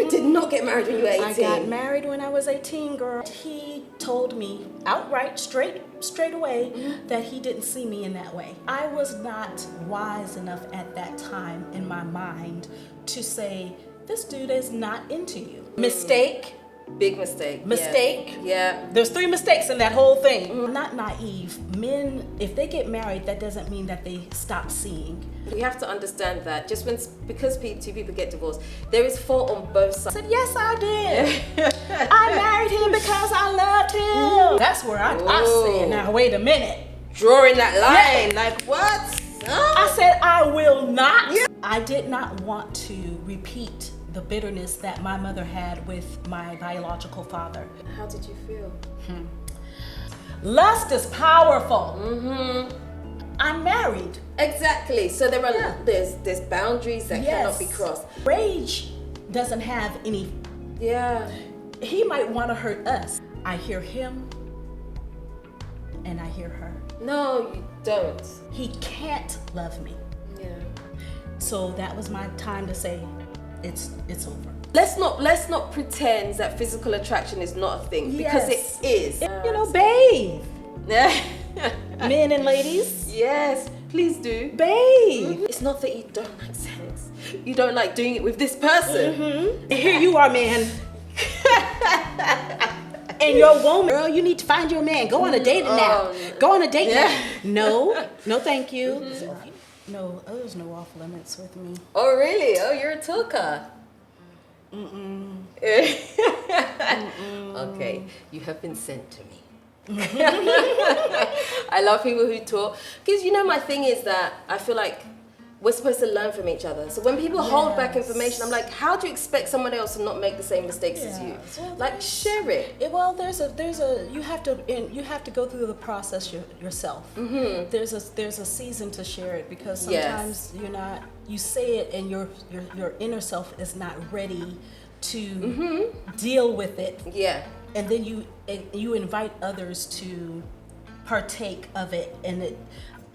You did not get married when you were 18. I got married when I was 18, girl. He told me outright, straight away, that he didn't see me in that way. I was not wise enough at that time in my mind to say, this dude is not into you. Mistake. Big mistake. Mistake. Yeah. There's 3 mistakes in that whole thing. I'm not naive. Men, if they get married, that doesn't mean that they stop seeing. You have to understand that because two people get divorced, there is fault on both sides. I said, yes, I did. I married him because I loved him. That's where I said, now wait a minute. Drawing that line, like what? I said, I will not. Yeah. I did not want to repeat the bitterness that my mother had with my biological father. How did you feel? Lust is powerful. I'm married. Exactly. So there are there's boundaries that cannot be crossed. Rage doesn't have any. Yeah. He might want to hurt us. I hear him and I hear her. No, you don't. He can't love me. Yeah. So that was my time to say, it's over. Let's not pretend that physical attraction is not a thing, because it is. You know, bathe. Men and ladies. Yes, please do. Bathe. It's not that you don't like sex. You don't like doing it with this person. And here you are, man. And your woman, girl, you need to find your man. Go on a date now. Go on a date now. No, thank you. No, there's no off limits with me. Oh, really? Oh, you're a talker. Okay, you have been sent to me. I love people who talk, because my thing is that I feel like we're supposed to learn from each other. So when people hold back information, I'm like, how do you expect someone else to not make the same mistakes as you? Well, like, share it. Well, you have to go through the process yourself. There's a season to share it, because sometimes you say it and your inner self is not ready to deal with it. Yeah. And then you invite others to partake of it, and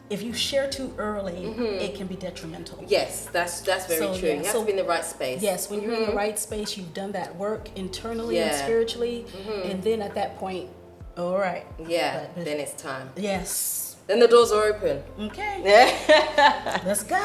if you share too early, it can be detrimental. Yes, that's very true. You have to be in the right space. Yes, when you're in the right space, you've done that work internally and spiritually, and then at that point, all right. Yeah, then it's time. Yes. Then the doors are open. Okay. Yeah. Let's go.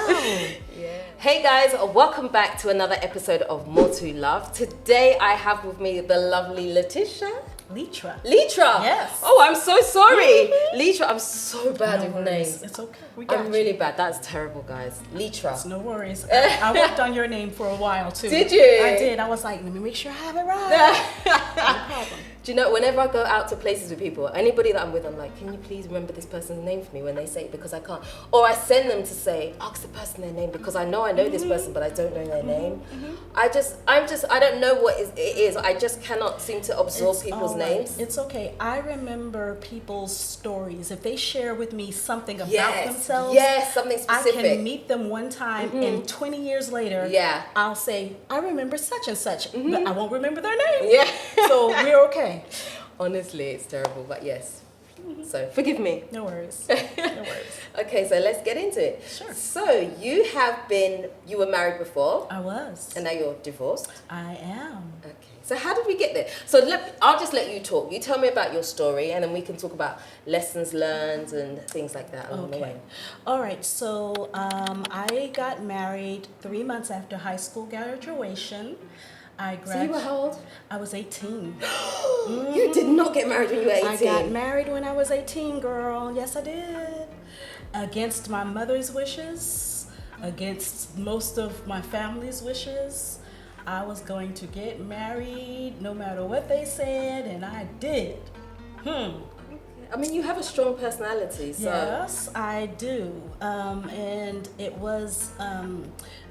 Hey guys, welcome back to another episode of More to Love. Today I have with me the lovely Letra. Letra. Yes. Oh, I'm so sorry. Letra, I'm so bad with names. It's okay. I'm really bad. That's terrible, guys. Letra. It's no worries. I worked on your name for a while too. Did you? I did. I was like, let me make sure I have it right. No problem. Do you know, whenever I go out to places with people, anybody that I'm with, I'm like, can you please remember this person's name for me when they say it, because I can't. Or I send them to say, ask the person their name, because I know this person, but I don't know their name. I don't know what it is. I just cannot seem to absorb people's names. It's okay. I remember people's stories. If they share with me something about themselves, something specific. I can meet them one time and 20 years later, I'll say, I remember such and such, but I won't remember their name. Yeah. So we're okay. Honestly, it's terrible, but yes. So forgive me. No worries. No worries. Okay, so let's get into it. Sure. So you were married before. I was. And now you're divorced. I am. Okay. So how did we get there? So I'll just let you talk. You tell me about your story, and then we can talk about lessons learned and things like that along the way. All right. So I got married 3 months after high school graduation. So you were how old? I was 18. You did not get married when you were 18. I got married when I was 18, girl. Yes, I did. Against my mother's wishes, against most of my family's wishes. I was going to get married no matter what they said, and I did. I mean, you have a strong personality, so. Yes, I do. And it was,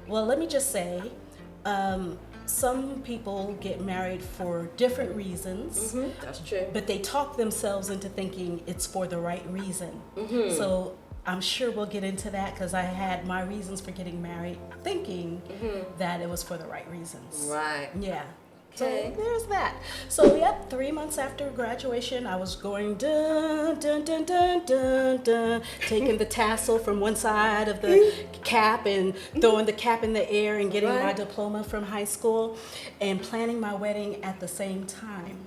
well, let me just say, some people get married for different reasons. That's true. But they talk themselves into thinking it's for the right reason. So I'm sure we'll get into that, because I had my reasons for getting married thinking that it was for the right reasons. Right. Yeah. So Okay. there's that. So yep, 3 months after graduation, I was going dun dun dun dun dun dun, taking the tassel from one side of the cap and throwing the cap in the air and getting my Right. diploma from high school, and planning my wedding at the same time.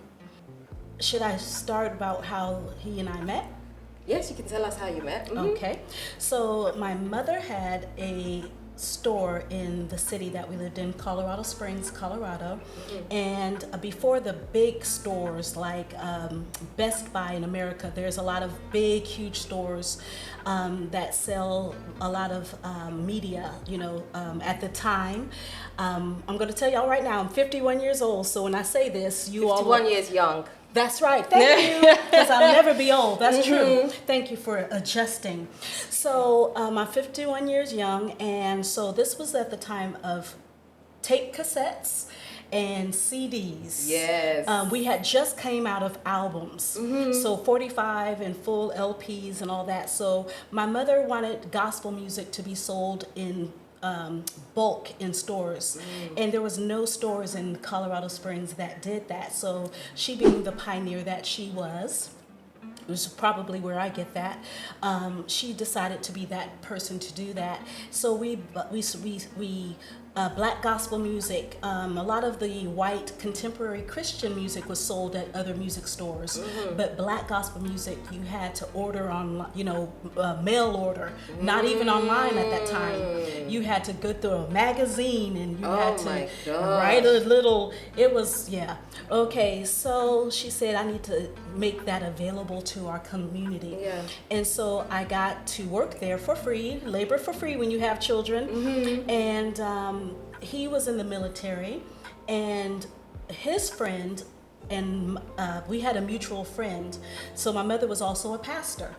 Should I start about how he and I met? Yes, you can tell us how you met. Okay. So my mother had a store in the city that we lived in, Colorado Springs, Colorado. And before the big stores like Best Buy in America, there's a lot of big, huge stores that sell a lot of media, at the time. I'm going to tell y'all right now, I'm 51 years old. So when I say this, you all... 51 years young. That's right. Thank you. Because I'll never be old. That's true. Thank you for adjusting. So I'm 51 years young, and so this was at the time of tape cassettes and CDs. Yes. We had just came out of albums, so 45 and full LPs and all that. So my mother wanted gospel music to be sold in bulk in stores, and there was no stores in Colorado Springs that did that. So she, being the pioneer that she was, which is probably where I get that, she decided to be that person to do that. So we black gospel music, a lot of the white contemporary Christian music was sold at other music stores, but black gospel music you had to order on, mail order, not even online at that time. You had to go through a magazine and you had to write a little, it was, Okay, so she said, I need to make that available to our community. Yeah. And so I got to work there for free, labor for free when you have children. And he was in the military, and his friend, and we had a mutual friend. So my mother was also a pastor.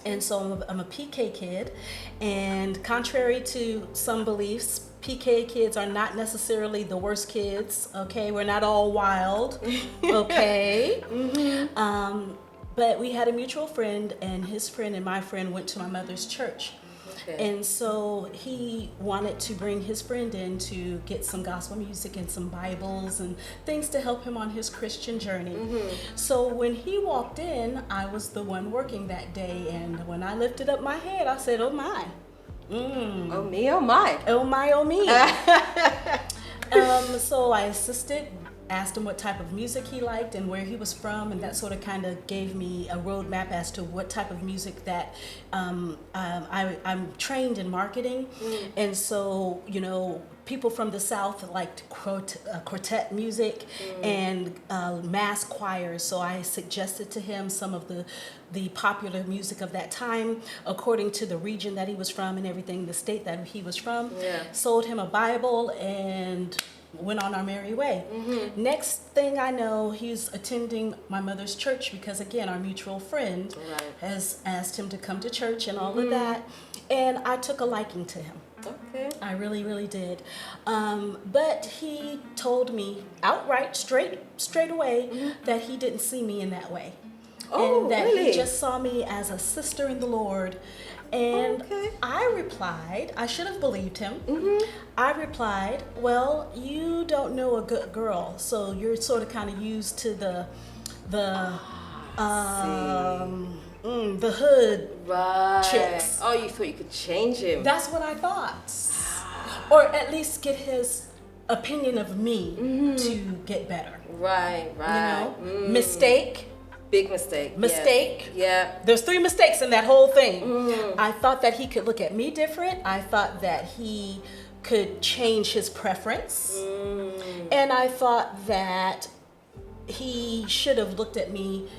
And so I'm a PK kid, and contrary to some beliefs, PK kids are not necessarily the worst kids, okay? We're not all wild, okay? But we had a mutual friend, and his friend and my friend went to my mother's church. Okay. And so he wanted to bring his friend in to get some gospel music and some Bibles and things to help him on his Christian journey. So when he walked in, I was the one working that day, and when I lifted up my head, I said, oh my. Oh me, oh my. Oh my, oh me. So I assisted, asked him what type of music he liked and where he was from, and that sort of kind of gave me a roadmap as to what type of music that I'm trained in marketing. And so, people from the South liked quartet music and mass choirs. So I suggested to him some of the popular music of that time, according to the region that he was from and everything, the state that he was from. Sold him a Bible and went on our merry way. Next thing I know, he's attending my mother's church because, again, our mutual friend has asked him to come to church and all of that. And I took a liking to him. Okay. I really, really did. But he told me outright, straight away, that he didn't see me in that way. Oh, and that really? he just saw me as a sister in the Lord. And I replied, I should have believed him. I replied, well, you don't know a good girl, so you're sort of kind of used to the hood chicks. Oh, you thought you could change him. That's what I thought. Or at least get his opinion of me to get better. Right. Mistake. Big mistake. Yeah. There's 3 mistakes in that whole thing. I thought that he could look at me different. I thought that he could change his preference. And I thought that he should have looked at me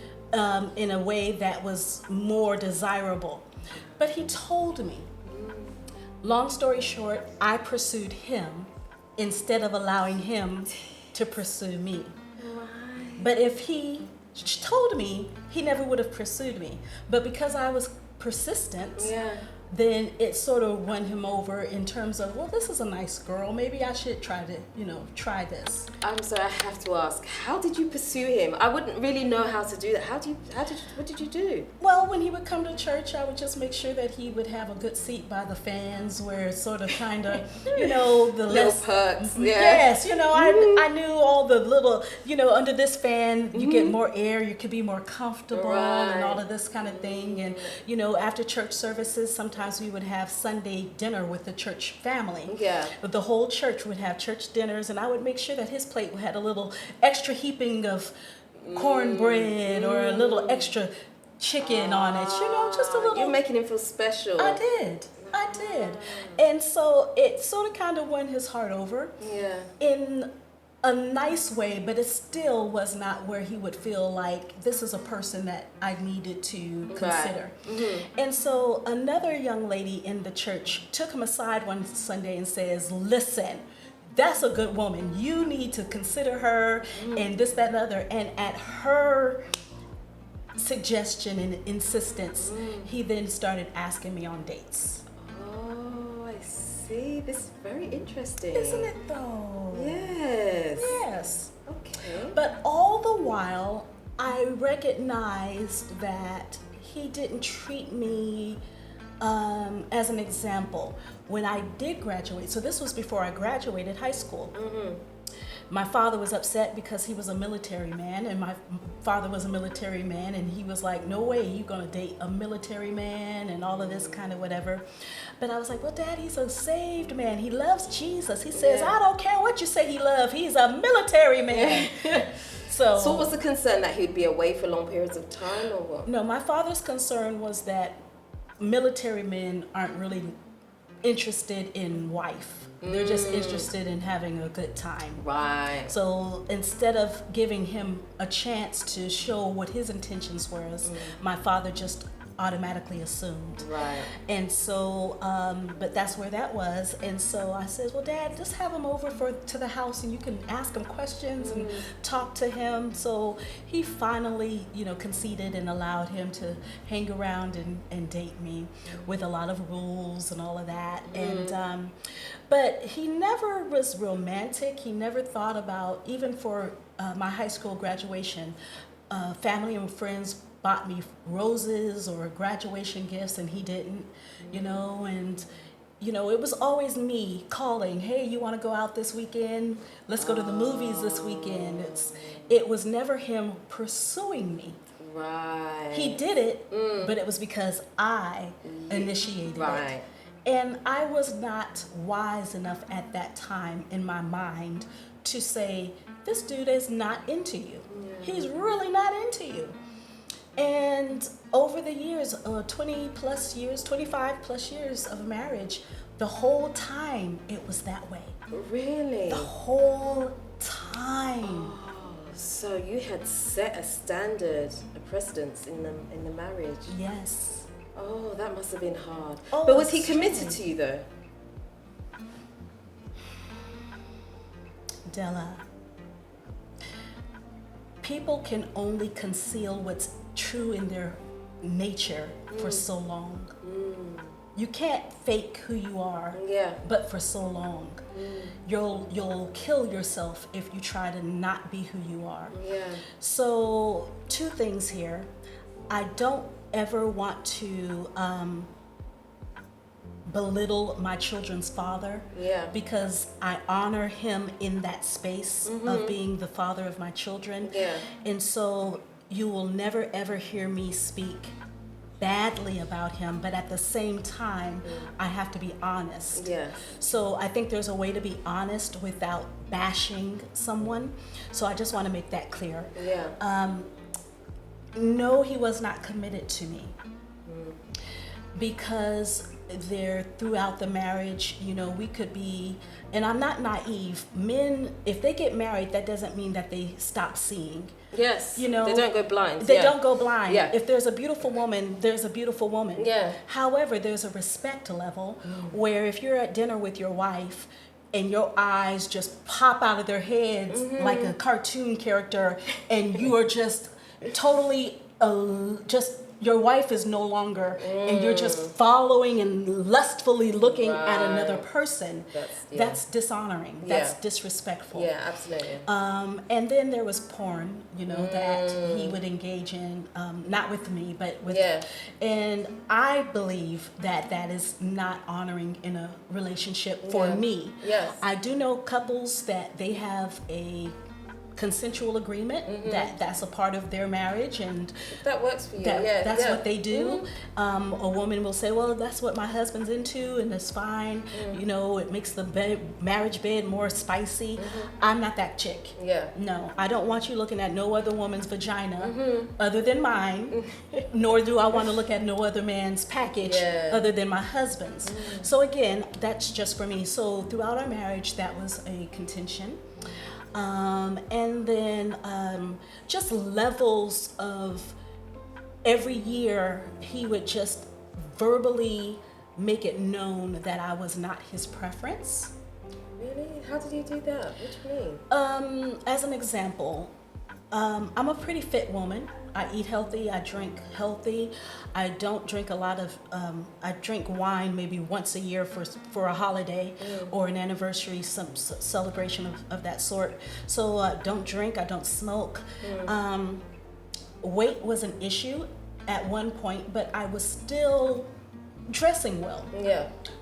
in a way that was more desirable. But he told me. Long story short, I pursued him instead of allowing him to pursue me. But if he told me, he never would have pursued me. But because I was persistent, then it sort of won him over in terms of, well, this is a nice girl. Maybe I should try to, try this. I'm sorry, I have to ask, how did you pursue him? I wouldn't really know how to do that. What did you do? Well, when he would come to church, I would just make sure that he would have a good seat by the fans where it's sort of kind of, the little perks. Yeah. Yes, I knew all the little, under this fan, you get more air, you could be more comfortable and all of this kind of thing. And, after church services, sometimes we would have Sunday dinner with the church family. Yeah. But the whole church would have church dinners, and I would make sure that his plate had a little extra heaping of cornbread or a little extra chicken on it, just a little. You're making him feel special. I did. And so it sort of kind of won his heart over. Yeah. In a nice way, but it still was not where he would feel like this is a person that I needed to consider. Right. And so another young lady in the church took him aside one Sunday and says, listen, that's a good woman. You need to consider her and this, that, and the other. And at her suggestion and insistence, he then started asking me on dates. Oh, I see. This is very interesting. Isn't it though? Yes. Yes. Okay. But all the while, I recognized that he didn't treat me as an example. When I did graduate, so this was before I graduated high school. My father was upset because he was a military man, and my father was a military man, and he was like, no way you're gonna date a military man and all of this kind of whatever. But I was like, well, Dad, he's a saved man. He loves Jesus. He says, I don't care what you say he loves. He's a military man. So what was the concern, that he'd be away for long periods of time, or what? No, my father's concern was that military men aren't really interested in wife. They're just interested in having a good time. Right. So instead of giving him a chance to show what his intentions were, my father just automatically assumed. Right. And so, but that's where that was. And so I said, well, Dad, just have him over to the house and you can ask him questions and talk to him. So he finally, conceded and allowed him to hang around and date me with a lot of rules and all of that. And, but he never was romantic. He never thought about, even for my high school graduation, family and friends bought me roses or graduation gifts, and he didn't, and it was always me calling, hey, you want to go out this weekend? Let's go to the movies this weekend. It was never him pursuing me. Right. He did it, but it was because I initiated it. And I was not wise enough at that time in my mind to say, this dude is not into you. He's really not into you. And over the years, 20 plus years, 25 plus years of marriage, the whole time it was that way. Really? The whole time. Oh, so you had set a standard, a precedence in the marriage. Yes. Oh, that must have been hard. Oh, but was he committed to you though? Della, people can only conceal what's true in their nature for so long. You can't fake who you are, but for so long. You'll kill yourself if you try to not be who you are. So 2 things here. I don't ever want to belittle my children's father, because I honor him in that space of being the father of my children. And so you will never ever hear me speak badly about him, but at the same time, I have to be honest. So I think there's a way to be honest without bashing someone. So I just want to make that clear. No, he was not committed to me, because throughout the marriage, we could be, and I'm not naive. Men, if they get married, that doesn't mean that they stop seeing. Yes. They don't go blind. They don't go blind. If there's a beautiful woman, there's a beautiful woman. However, there's a respect level where if you're at dinner with your wife and your eyes just pop out of their heads like a cartoon character, and you are just totally just your wife is no longer, and you're just following and lustfully looking at another person. That's dishonoring. That's disrespectful. Yeah, absolutely. And then there was porn, that he would engage in, not with me, but with, and I believe that is not honoring in a relationship for me. Yes. I do know couples that they have a consensual agreement that's a part of their marriage, and that works for you. That's what they do. A woman will say, well, that's what my husband's into, and it's fine. It makes the marriage bed more spicy. I'm not that chick. No, I don't want you looking at no other woman's vagina other than mine, nor do I want to look at no other man's package other than my husband's. So again, that's just for me. So throughout our marriage, that was a contention. And then just levels of every year he would just verbally make it known that I was not his preference. Really? How did you do that? What do you mean? As an example, I'm a pretty fit woman. I eat healthy, I drink healthy. I don't drink a lot of, I drink wine maybe once a year for a holiday or an anniversary, some celebration of that sort. So I don't drink, I don't smoke. Weight was an issue at one point, but I was still dressing well.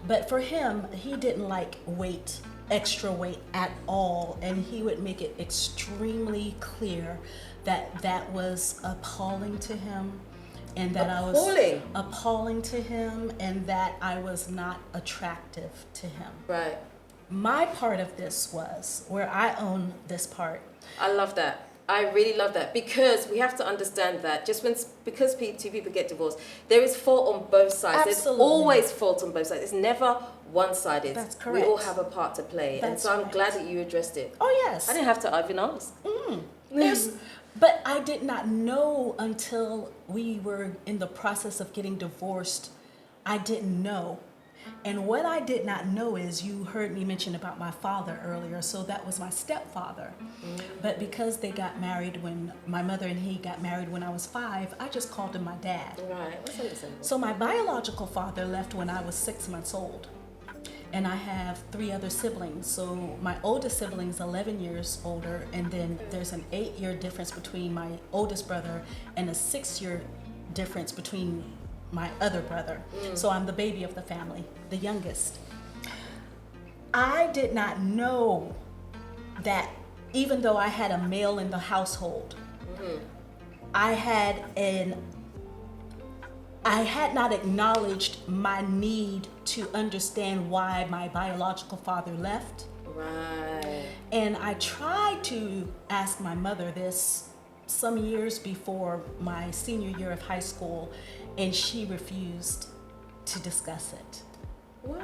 But for him, he didn't like extra weight at all, and he would make it extremely clear that was appalling to him, and that I was appalling to him, and that I was not attractive to him. Right. My part of this was where I own this part. I love that. I really love that, because we have to understand that because two people get divorced, there is fault on both sides. Absolutely. There's always fault on both sides. It's never one-sided. That's correct. We all have a part to play. And so I'm glad that you addressed it. Oh, yes. I didn't have to even ask. But I did not know until we were in the process of getting divorced. I didn't know. And what I did not know is, you heard me mention about my father earlier, so that was my stepfather. But because they got married when my mother and he got married when I was 5, I just called him my dad. Right, that's understandable. So my biological father left when I was 6 months old. And I have 3 other siblings. So my oldest sibling's 11 years older, and then there's an 8-year difference between my oldest brother and a 6-year difference between my other brother. So I'm the baby of the family, the youngest. I did not know that even though I had a male in the household, I had not acknowledged my need to understand why my biological father left. Right. And I tried to ask my mother this some years before my senior year of high school, and she refused to discuss it. Why?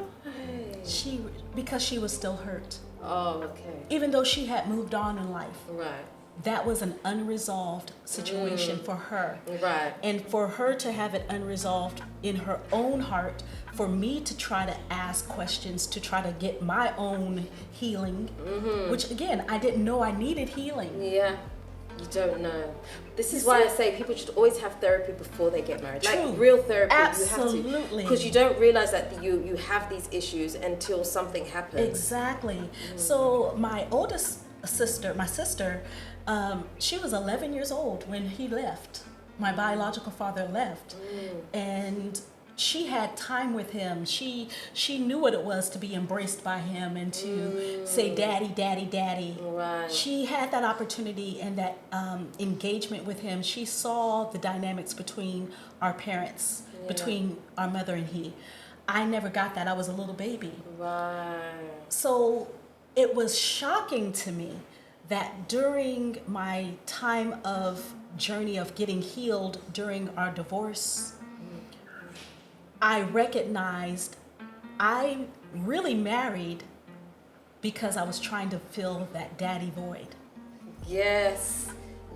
Because she was still hurt. Oh, okay. Even though she had moved on in life. Right. That was an unresolved situation for her. Right. And for her to have it unresolved in her own heart, for me to try to ask questions to try to get my own healing, which again, I didn't know I needed healing. Yeah. You don't know. This is why I say people should always have therapy before they get married. True. Like real therapy. Absolutely. You have to. Because you don't realize that you have these issues until something happens. Exactly. So my oldest sister, she was 11 years old when he left. My biological father left. And she had time with him. She knew what it was to be embraced by him and to say, daddy, daddy, daddy. Right. She had that opportunity and that engagement with him. She saw the dynamics between our parents, between our mother and he. I never got that. I was a little baby. Right. So it was shocking to me that during my time of journey of getting healed during our divorce, I recognized I really married because I was trying to fill that daddy void. Yes,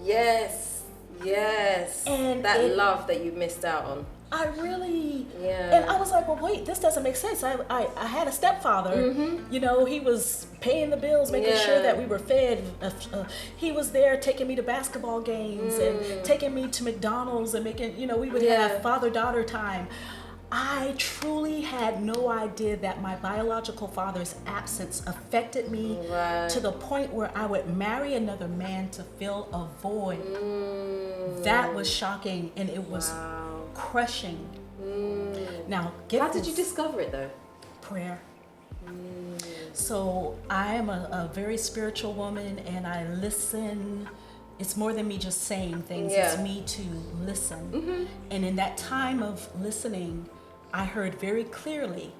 yes, yes. And that love that you missed out on. I really, Yeah. and I was like, well, wait, this doesn't make sense. I had a stepfather, you know, he was paying the bills, making sure that we were fed. He was there taking me to basketball games and taking me to McDonald's and making, you know, we would have father-daughter time. I truly had no idea that my biological father's absence affected me to the point where I would marry another man to fill a void. That was shocking, and it was crushing. Now, how did you discover it though? Prayer. So I am a very spiritual woman, and I listen. It's more than me just saying things. It's me to listen. And in that time of listening, I heard very clearly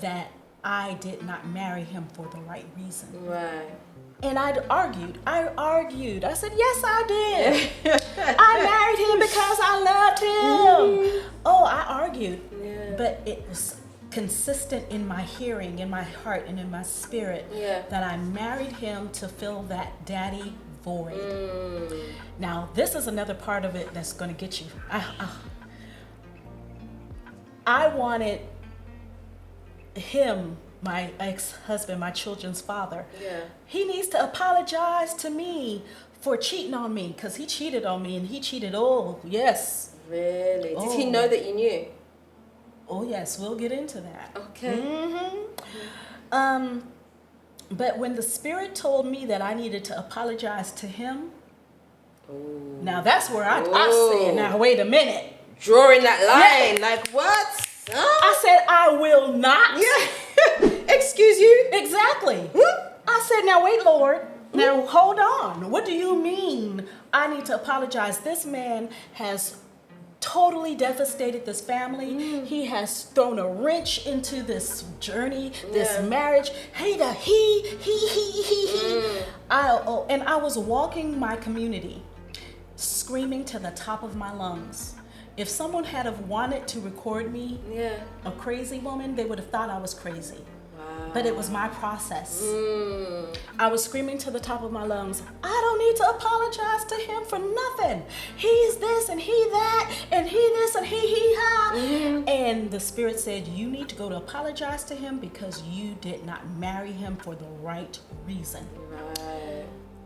that I did not marry him for the right reason. Right. And I argued. I said, yes, I did. I married him because I loved him. Oh, I argued. But it was consistent in my hearing, in my heart, and in my spirit that I married him to fill that daddy void. Now, this is another part of it that's going to get you. I wanted him, my ex-husband, my children's father. He needs to apologize to me for cheating on me, because he cheated on me, and he cheated. Oh, yes. Really? Did he know that you knew? Oh, yes. We'll get into that. Okay. But when the Spirit told me that I needed to apologize to him, now that's where I said, now wait a minute. Drawing that line, like what? I said, I will not. Excuse you? Exactly. I said, now wait, Lord. Now hold on. What do you mean I need to apologize? This man has totally devastated this family. He has thrown a wrench into this journey, this marriage. He. And I was walking my community, screaming to the top of my lungs. If someone had have wanted to record me, a crazy woman, they would have thought I was crazy. But it was my process. I was screaming to the top of my lungs, I don't need to apologize to him for nothing. He's this and he that and he this and he ha. And the Spirit said, you need to go to apologize to him because you did not marry him for the right reason.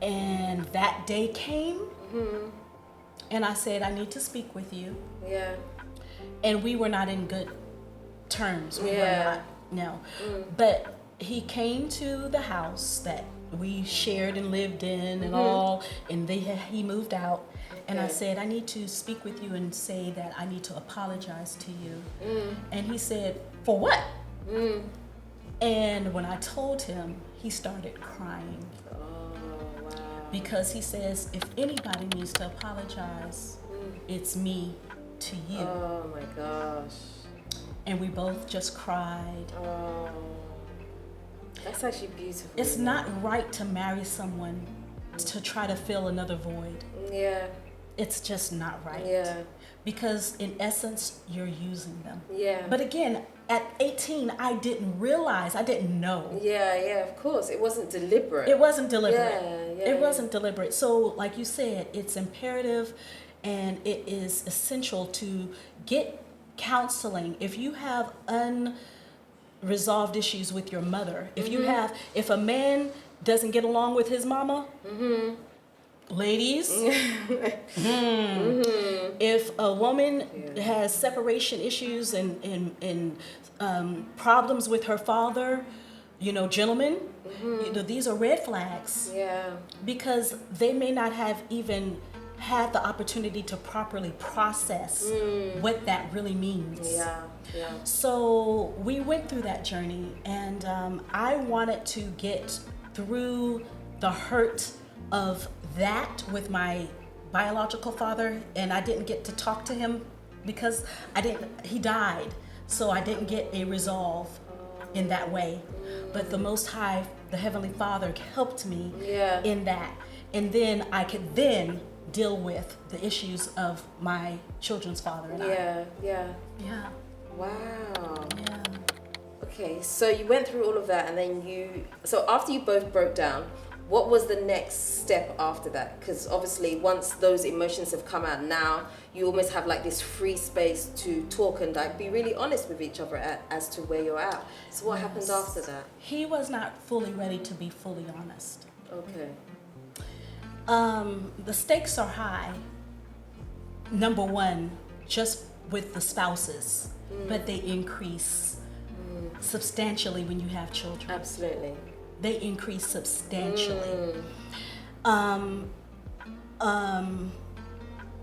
And that day came, and I said, I need to speak with you. And we were not in good terms. We were not. No. But he came to the house that we shared and lived in and all, and he moved out. And I said, I need to speak with you and say that I need to apologize to you. And he said, for what? And when I told him, he started crying. Because he says, if anybody needs to apologize, it's me to you. Oh my gosh. And we both just cried. Oh, that's actually beautiful. It's not right to marry someone to try to fill another void. It's just not right. Because in essence, you're using them. But again, at 18, I didn't realize, I didn't know. Of course. It wasn't deliberate. It wasn't deliberate. It wasn't deliberate. So like you said, it's imperative and it is essential to get counseling. If you have unresolved issues with your mother, if a man doesn't get along with his mama, ladies, if a woman has separation issues and problems with her father, gentlemen, these are red flags. Because they may not have even had the opportunity to properly process what that really means. So we went through that journey, and I wanted to get through the hurt of that with my biological father, and I didn't get to talk to him because he died, so I didn't get a resolve in that way. But the Most High, the Heavenly Father, helped me in that, and then I could then deal with the issues of my children's father and I. Wow. Okay, so you went through all of that, and then so after you both broke down, what was the next step after that? Because obviously once those emotions have come out, now you almost have like this free space to talk and like be really honest with each other as to where you're at. So what happened after that? He was not fully ready to be fully honest. Okay. The stakes are high. Number one, just with the spouses, but they increase substantially when you have children. Absolutely. They increase substantially.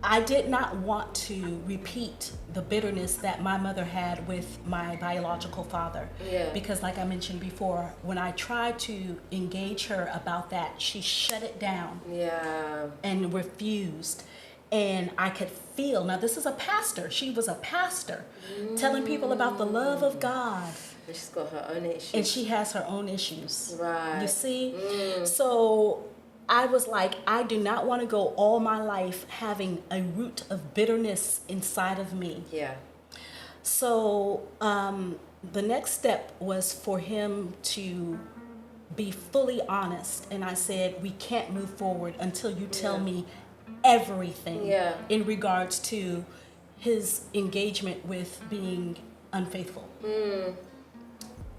I did not want to repeat the bitterness that my mother had with my biological father. Yeah. Because like I mentioned before, when I tried to engage her about that, she shut it down. Yeah. And refused. And I could feel, now this is a pastor, she was a pastor, telling people about the love of God. And she's got her own issues. And she has her own issues. Right. You see? So I was like, I do not want to go all my life having a root of bitterness inside of me. Yeah. So the next step was for him to be fully honest. And I said, we can't move forward until you tell me everything in regards to his engagement with being unfaithful,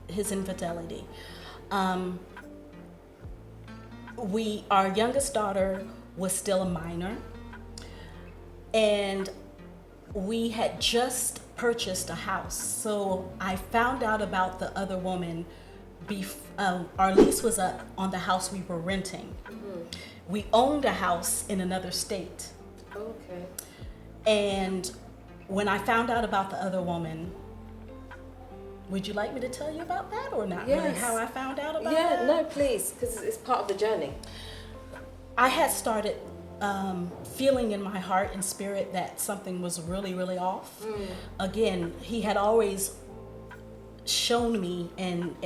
his infidelity. Our youngest daughter was still a minor, and we had just purchased a house. So I found out about the other woman. Our lease was up on the house we were renting. We owned a house in another state. Okay. And when I found out about the other woman, would you like me to tell you about that or not? Yes. Really, how I found out about that? Yeah, no, please, because it's part of the journey. I had started feeling in my heart and spirit that something was really, really off. Again, he had always shown me and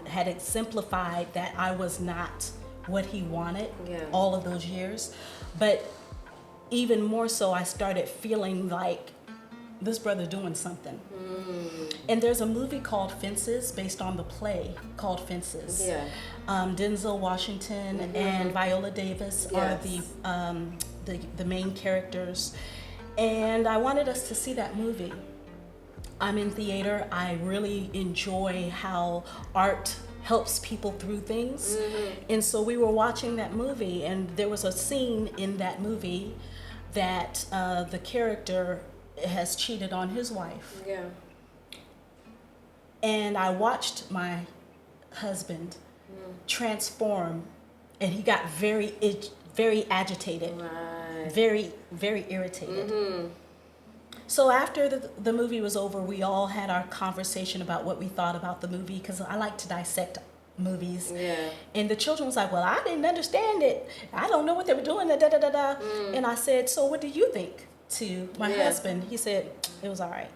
had exemplified that I was not what he wanted all of those years. But even more so, I started feeling like this brother doing something. And there's a movie called Fences, based on the play called Fences. Yeah. Denzel Washington and Viola Davis are the main characters. And I wanted us to see that movie. I'm in theater. I really enjoy how art helps people through things. And so we were watching that movie, and there was a scene in that movie that the character has cheated on his wife. Yeah. And I watched my husband transform, and he got very agitated, very, very irritated. So after the movie was over, we all had our conversation about what we thought about the movie, because I like to dissect movies. Yeah. And the children was like, well, I didn't understand it. I don't know what they were doing. Da, da, da, da. And I said, so what do you think? To my husband, he said, it was all right.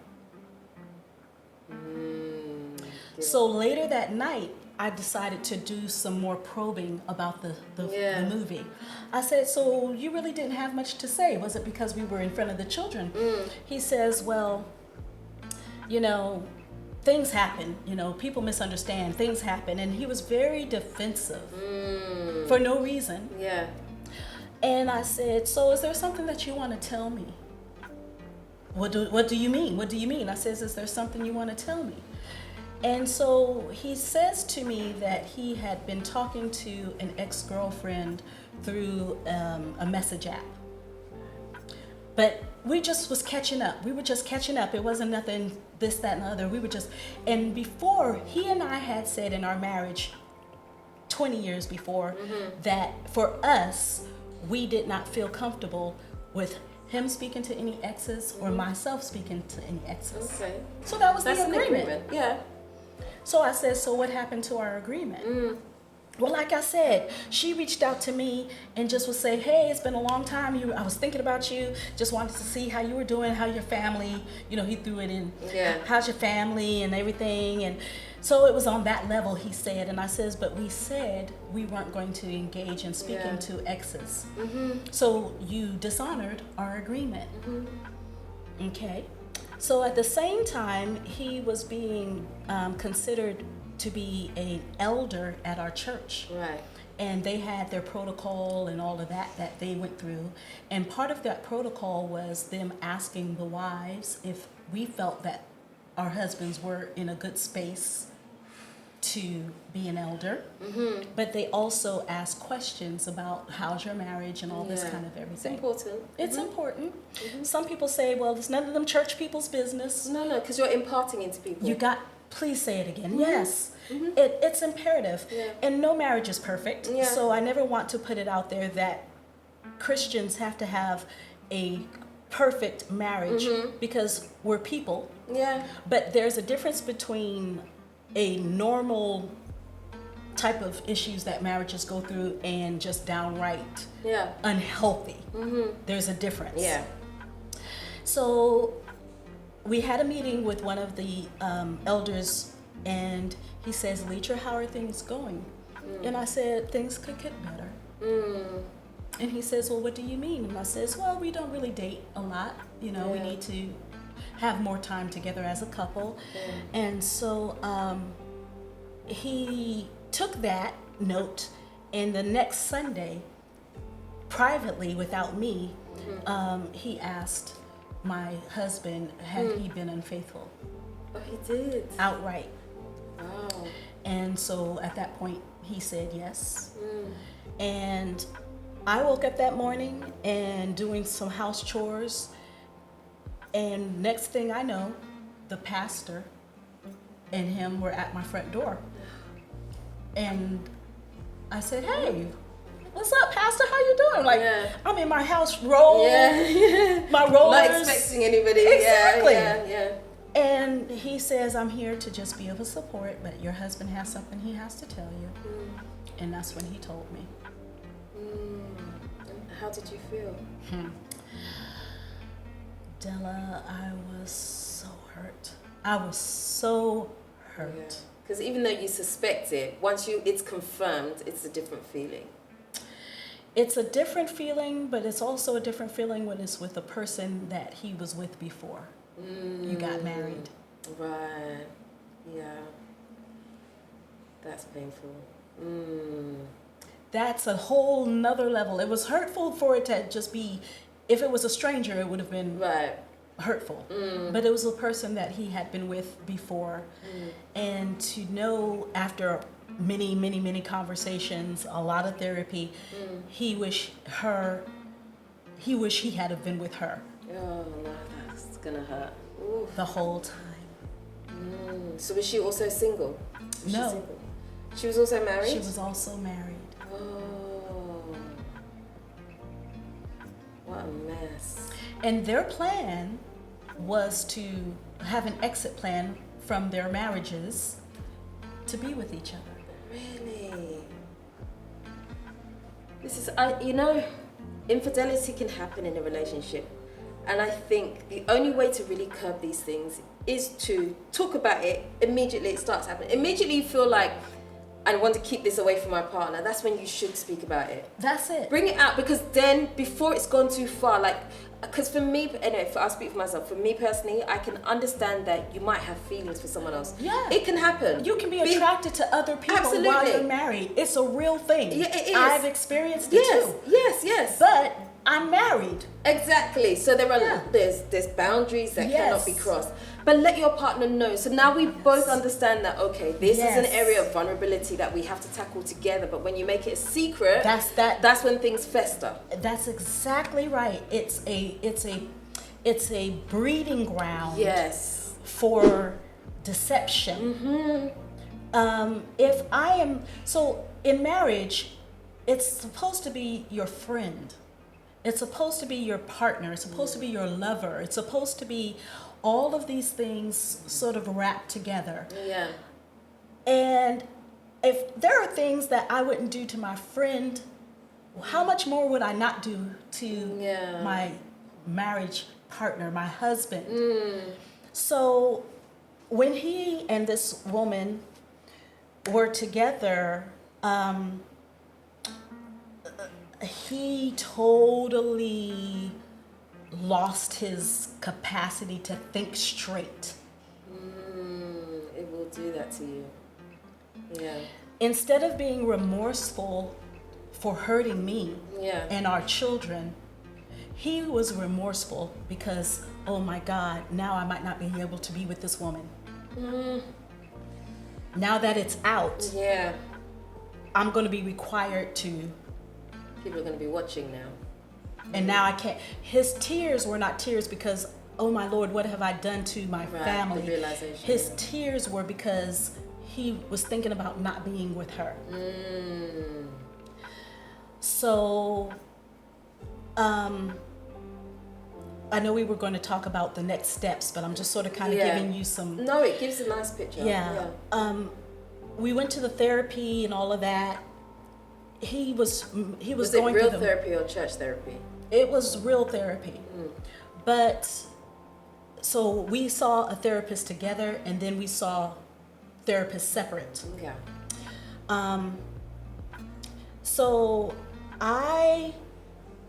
So later that night, I decided to do some more probing about the movie. I said, so you really didn't have much to say. Was it because we were in front of the children? He says, well, you know, things happen. You know, people misunderstand. Things happen. And he was very defensive for no reason. Yeah. And I said, so is there something that you want to tell me? What do you mean? What do you mean? I says, is there something you want to tell me? And so he says to me that he had been talking to an ex-girlfriend through a message app. But we just was catching up. We were just catching up. It wasn't nothing this, that, and the other. We were just, and before, he and I had said in our marriage 20 years before that for us, we did not feel comfortable with him speaking to any exes or myself speaking to any exes. Okay. So that was That's the agreement. an agreement. Yeah. So I said, so what happened to our agreement? Well, like I said, she reached out to me and just would say, hey, it's been a long time. I was thinking about you. Just wanted to see how you were doing, how your family, you know, he threw it in. Yeah. How's your family and everything? And so it was on that level, he said. And I says, but we said we weren't going to engage in speaking to exes. So you dishonored our agreement. Okay. So at the same time, he was being considered to be an elder at our church. Right. and they had their protocol and all of that they went through. And part of that protocol was them asking the wives if we felt that our husbands were in a good space to be an elder. But they also asked questions about how's your marriage and all this kind of everything. It's important. It's important. Some people say, well, it's none of them church people's business. No, because you're imparting into people. Please say it again. Yes. It's imperative. And no marriage is perfect. So I never want to put it out there that Christians have to have a perfect marriage because we're people. But there's a difference between a normal type of issues that marriages go through and just downright unhealthy. There's a difference. So we had a meeting with one of the elders, and he says, Letra, how are things going? And I said, things could get better. And he says, well, what do you mean? And I says, well, we don't really date a lot. We need to have more time together as a couple. And so he took that note, and the next Sunday, privately, without me, he asked my husband, had he been unfaithful? Oh, he did? Outright. Wow. And so at that point, he said yes. And I woke up that morning and doing some house chores, and next thing I know, the pastor and him were at my front door. And I said, hey, what's up, Pastor? How you doing? Like, I'm in my house roll, my rollers. Not expecting anybody. Exactly. Yeah. And he says, I'm here to just be of a support, but your husband has something he has to tell you. And that's when he told me. How did you feel? Della, I was so hurt. I was so hurt. Because even though you suspect it, once it's confirmed, it's a different feeling. It's a different feeling, but it's also a different feeling when it's with a person that he was with before you got married. Right. Yeah. That's painful. That's a whole nother level. It was hurtful for it to just be, if it was a stranger, it would have been hurtful. But it was a person that he had been with before. And to know after many, many, many conversations, a lot of therapy, he wished he had have been with her. Oh, no, that's gonna hurt. Oof. The whole time. So was she also single? No. She was also married? She was also married. Oh. What a mess. And their plan was to have an exit plan from their marriages to be with each other. Really? This is, infidelity can happen in a relationship. And I think the only way to really curb these things is to talk about it immediately it starts happening. Immediately you feel like, I want to keep this away from my partner, that's when you should speak about it. That's it. Bring it out, because then before it's gone too far, because for me, anyway, I'll speak for myself, for me personally, I can understand that you might have feelings for someone else. Yeah. It can happen. You can be attracted to other people while you're married. It's a real thing. Yeah, it is. I've experienced it too. Yes. But I'm married. Exactly. So there are there's boundaries that cannot be crossed. But let your partner know. So now we both understand that, okay, this is an area of vulnerability that we have to tackle together. But when you make it a secret, that's when things fester. That's exactly right. It's a breeding ground. Yes. For deception. If I am in marriage, it's supposed to be your friend. It's supposed to be your partner. It's supposed to be your lover. It's supposed to be all of these things sort of wrapped together. Yeah. And if there are things that I wouldn't do to my friend, how much more would I not do to my marriage partner, my husband? So when he and this woman were together, he totally lost his capacity to think straight. It will do that to you. Yeah. Instead of being remorseful for hurting me Yeah. and our children, he was remorseful because, oh my God, now I might not be able to be with this woman. Now that it's out, Yeah. I'm going to be required to. People are going to be watching now. And now I can't. His tears were not tears because, oh my Lord, what have I done to my family? The realization. His tears were because he was thinking about not being with her. So, I know we were going to talk about the next steps, but I'm just sort of kind of giving you some. No, it gives a nice picture. Yeah. We went to the therapy and all of that. He was Was going it real through therapy or church therapy? It was real therapy. But so we saw a therapist together, and then we saw therapists separate. Yeah. So I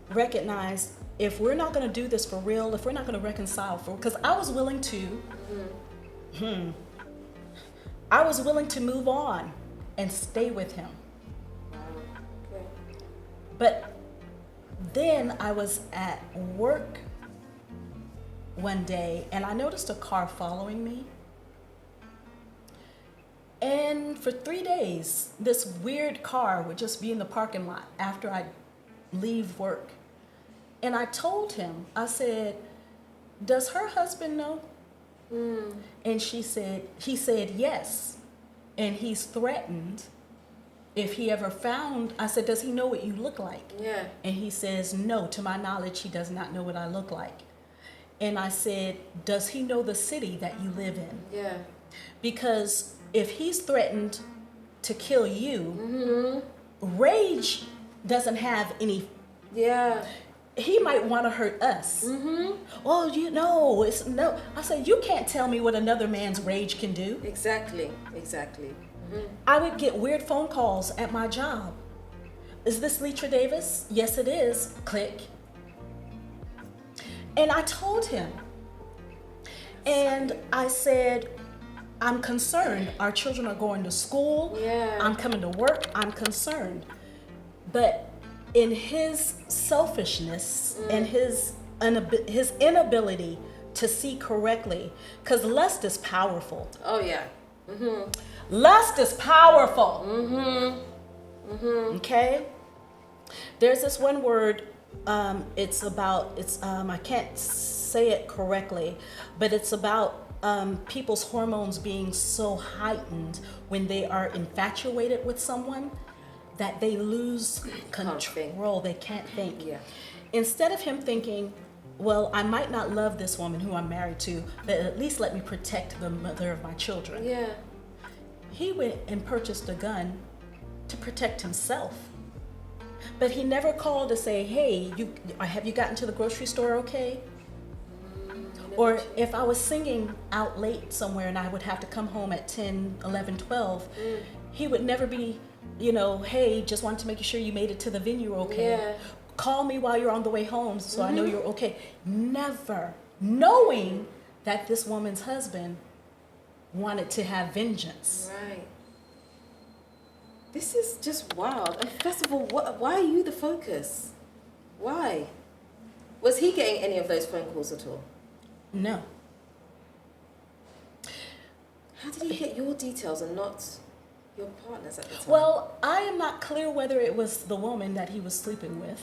recognized if we're not going to do this for real, if we're not going to reconcile because I was willing to, I was willing to move on and stay with him. Okay. But then I was at work one day and I noticed a car following me. And for 3 days, this weird car would just be in the parking lot after I leave work. And I told him, I said, does her husband know? And he said yes. And he's threatened if he ever found, I said, does he know what you look like? Yeah. And he says, no, to my knowledge, he does not know what I look like. And I said, does he know the city that you live in? Yeah. Because if he's threatened to kill you, rage doesn't have any. Yeah. He might want to hurt us. Oh, it's no. I said, you can't tell me what another man's rage can do. Exactly. I would get weird phone calls at my job. Is this Letra Davis? Yes, it is. Click. And I told him. And I said, I'm concerned. Our children are going to school. Yeah. I'm coming to work. I'm concerned. But in his selfishness and his inability to see correctly, because lust is powerful. Oh yeah. Lust is powerful. Okay? There's this one word, I can't say it correctly, but it's about people's hormones being so heightened when they are infatuated with someone that they lose control. They can't think. Yeah. Instead of him thinking, well, I might not love this woman who I'm married to, but at least let me protect the mother of my children. Yeah. He went and purchased a gun to protect himself. But he never called to say, hey, have you gotten to the grocery store okay? Or if I was singing out late somewhere and I would have to come home at 10, 11, 12, he would never be, hey, just wanted to make sure you made it to the venue okay. Yeah. Call me while you're on the way home so I know you're okay. Never knowing that this woman's husband wanted to have vengeance. Right. This is just wild. And first of all, why are you the focus? Why? Was he getting any of those phone calls at all? No. How did he get your details and not your partner's at the time? Well, I am not clear whether it was the woman that he was sleeping with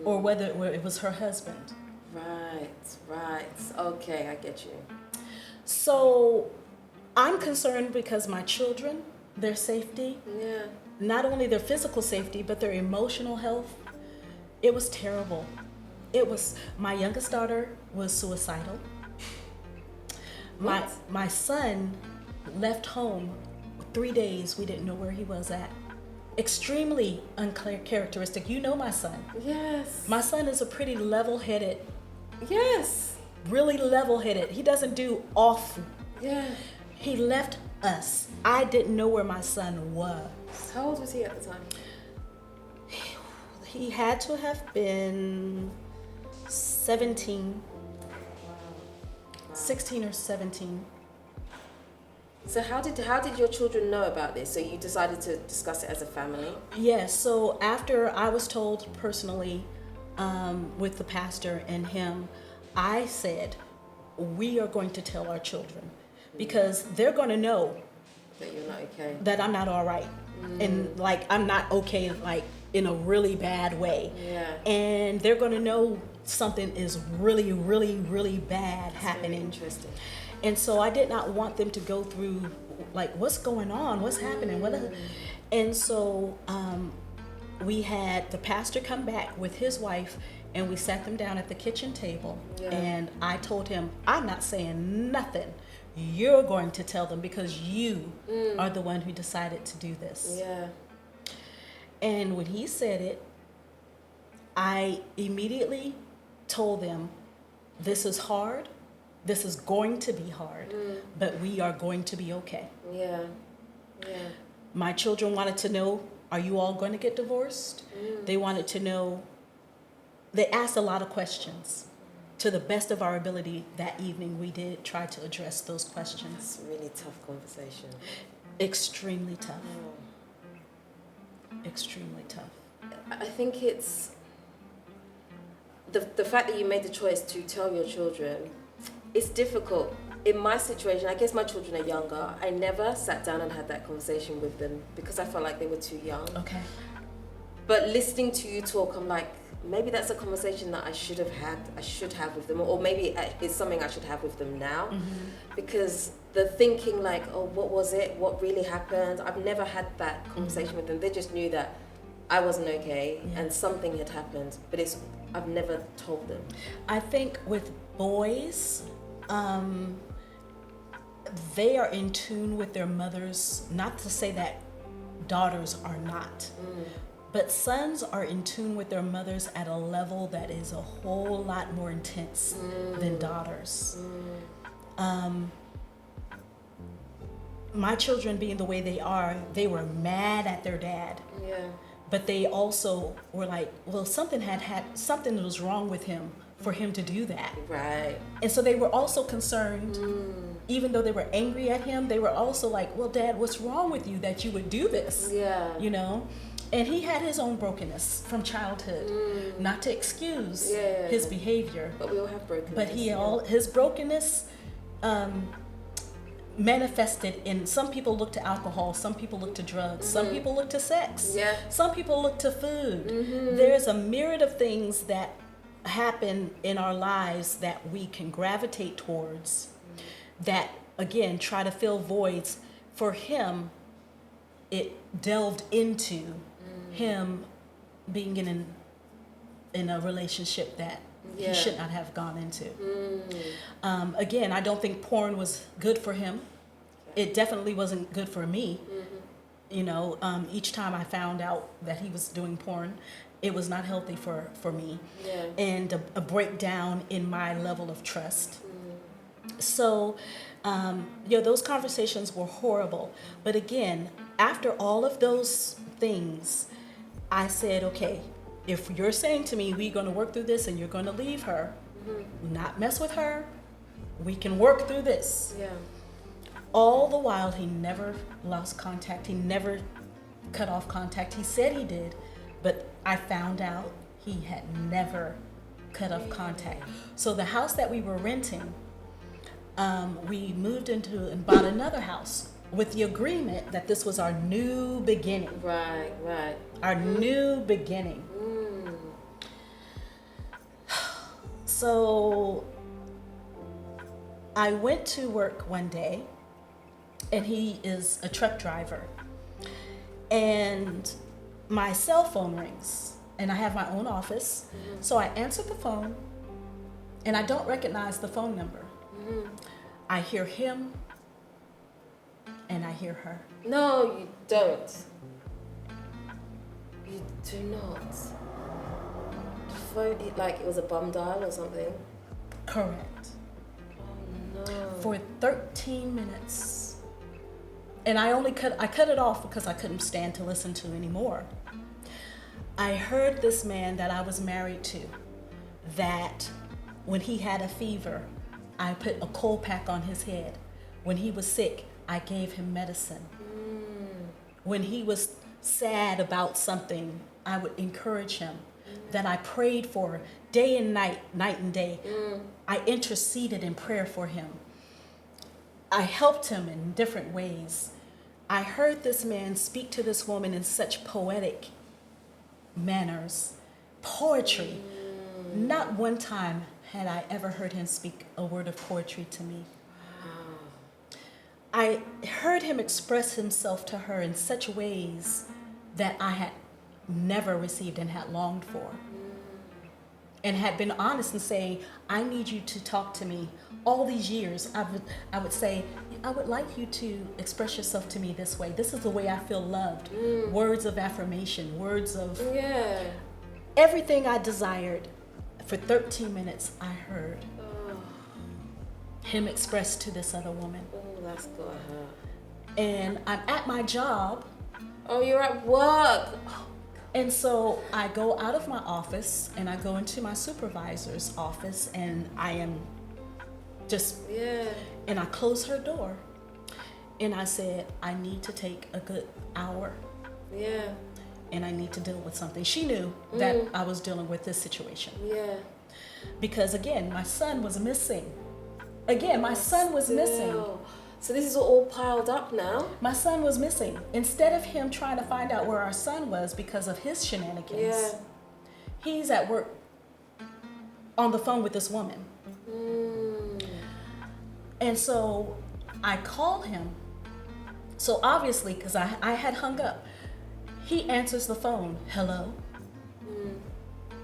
or whether it was her husband. Right. Okay, I get you. So I'm concerned because my children, their safety, not only their physical safety, but their emotional health, it was terrible. My youngest daughter was suicidal. My son left home 3 days. We didn't know where he was at. Extremely uncharacteristic. You know my son. Yes. My son is a pretty level-headed. Yes. Really level-headed. He doesn't do off. Yeah. He left us. I didn't know where my son was. How old was he at the time? He had to have been 17. Wow. 16 or 17. So how did your children know about this? So you decided to discuss it as a family? Yes. So after I was told personally, with the pastor and him, I said, we are going to tell our children because they're going to know That you're not okay. that I'm not all right. And like, I'm not okay, like in a really bad way. Yeah. And they're going to know something is really, really, really bad That's happening. very interesting. And so I did not want them to go through like, what's going on? What's happening? And so we had the pastor come back with his wife and we sat them down at the kitchen table. Yeah. And I told him, I'm not saying nothing. You're going to tell them because you are the one who decided to do this. Yeah. And when he said it, I immediately told them, this is hard. This is going to be hard, but we are going to be okay. Yeah. Yeah. My children wanted to know, are you all going to get divorced? They wanted to know, they asked a lot of questions. To the best of our ability that evening, we did try to address those questions. It's a really tough conversation. Extremely tough. Extremely tough. I think it's the fact that you made the choice to tell your children. It's difficult. In my situation, I guess my children are younger. I never sat down and had that conversation with them because I felt like they were too young. Okay. But listening to you talk, I'm like, maybe that's a conversation that I should have with them, or maybe it's something I should have with them now. Because the thinking like, oh, what was it? What really happened? I've never had that conversation with them. They just knew that I wasn't okay and something had happened, but I've never told them. I think with boys, they are in tune with their mothers, not to say that daughters are not. But sons are in tune with their mothers at a level that is a whole lot more intense than daughters. My children being the way they are, they were mad at their dad. Yeah. But they also were like, well, something was wrong with him for him to do that. Right. And so they were also concerned, even though they were angry at him, they were also like, well, Dad, what's wrong with you that you would do this? Yeah. You know? And he had his own brokenness from childhood, not to excuse his behavior. But we all have brokenness. But his brokenness manifested in, some people look to alcohol, some people look to drugs, some people look to sex, some people look to food. There's a myriad of things that happen in our lives that we can gravitate towards that, again, try to fill voids. For him, it delved into him being in a relationship that he should not have gone into. Again, I don't think porn was good for him. It definitely wasn't good for me. You know, each time I found out that he was doing porn, it was not healthy for me. And a breakdown in my level of trust. So, those conversations were horrible. But again, after all of those things, I said, okay, if you're saying to me, we're going to work through this and you're going to leave her, not mess with her, we can work through this. All the while, he never lost contact. He never cut off contact. He said he did, but I found out he had never cut off contact. So the house that we were renting, we moved into and bought another house with the agreement that this was our new beginning. Right. Our new beginning. So I went to work one day, and he is a truck driver. And my cell phone rings, and I have my own office. So I answered the phone, and I don't recognize the phone number. I hear him, and I hear her. No, you don't. You do not. The phone, like it was a bum dial or something? Correct. Oh no. For 13 minutes. And I cut it off because I couldn't stand to listen to anymore. I heard this man that I was married to, that when he had a fever, I put a cold pack on his head. When he was sick, I gave him medicine. When he was sad about something, I would encourage him. That I prayed for day and night and day. I interceded in prayer for him. I helped him in different ways. I heard this man speak to this woman in such poetic manners, poetry. Not one time had I ever heard him speak a word of poetry to me. I heard him express himself to her in such ways that I had never received and had longed for. And had been honest in saying, I need you to talk to me. All these years, I would say, I would like you to express yourself to me this way. This is the way I feel loved. Words of affirmation, words of everything I desired. For 13 minutes, I heard him express to this other woman. Oh, that's got hurt. And I'm at my job. Oh, you're at work. And so I go out of my office and I go into my supervisor's office, and I am just, and I close her door. And I said, I need to take a good hour. And I need to deal with something. She knew that I was dealing with this situation. Because again, my son was missing. Missing. So this is all piled up now? My son was missing. Instead of him trying to find out where our son was because of his shenanigans, he's at work on the phone with this woman. And so I call him. So obviously, because I had hung up, he answers the phone. Hello?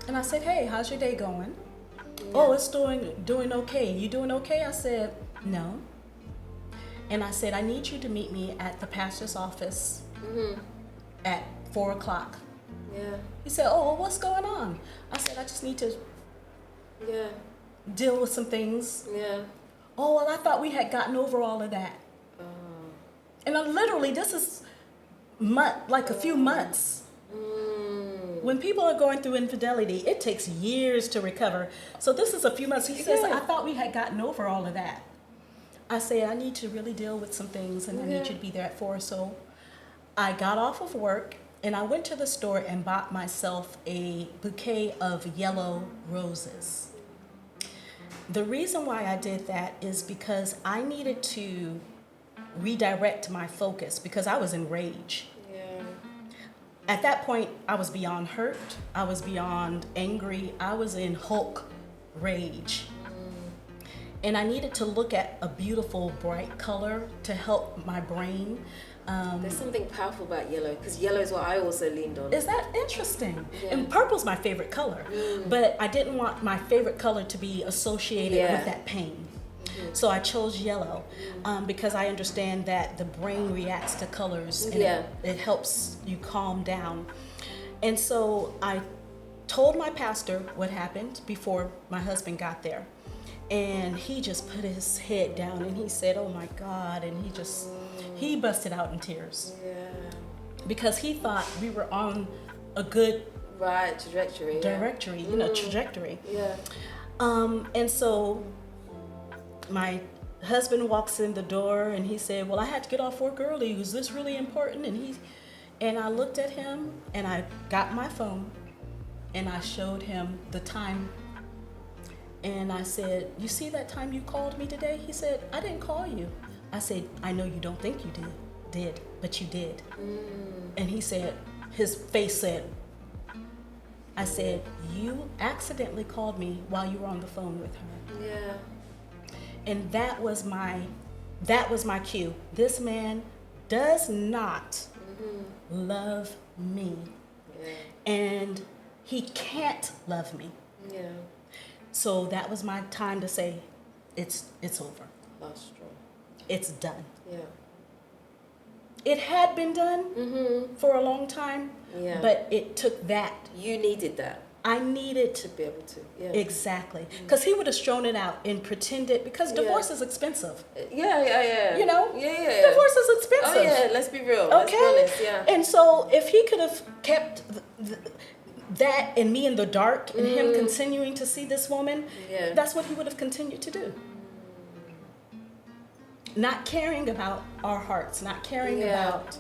And I said, hey, how's your day going? Oh, it's doing okay. You doing okay? I said, no. And I said, I need you to meet me at the pastor's office at 4 o'clock. He said, oh, well, what's going on? I said, I just need to deal with some things. Oh, well, I thought we had gotten over all of that. And literally, this is a few months. When people are going through infidelity, it takes years to recover. So this is a few months. He says, I thought we had gotten over all of that. I said, I need to really deal with some things, and I need you to be there at 4. So I got off of work, and I went to the store and bought myself a bouquet of yellow roses. The reason why I did that is because I needed to redirect my focus because I was in rage. At that point, I was beyond hurt. I was beyond angry. I was in Hulk rage. And I needed to look at a beautiful, bright color to help my brain. There's something powerful about yellow, because yellow is what I also leaned on. Is that interesting? And purple's my favorite color. But I didn't want my favorite color to be associated with that pain. So I chose yellow because I understand that the brain reacts to colors and it helps you calm down. And so I told my pastor what happened before my husband got there. And he just put his head down and he said, oh my God. And he busted out in tears. Because he thought we were on a good trajectory. Trajectory. And so my husband walks in the door and he said, well, I had to get off work early. Was this really important? And I looked at him and I got my phone and I showed him the time. And I said, you see that time you called me today? He said, I didn't call you. I said, I know you don't think you did, but you did. And he said, his face said, I said, you accidentally called me while you were on the phone with her. And that was my cue. This man does not love me. And he can't love me. So that was my time to say, it's over. That's true. It's done. It had been done for a long time, but it took that. You needed that. I needed to be able to. Exactly. Because he would have thrown it out and pretended, because divorce is expensive. You know? Divorce is expensive. Oh yeah, let's be real. Okay? Let's be honest, And so if he could have kept that and me in the dark and him continuing to see this woman, that's what he would have continued to do. not caring about our hearts, not caring about.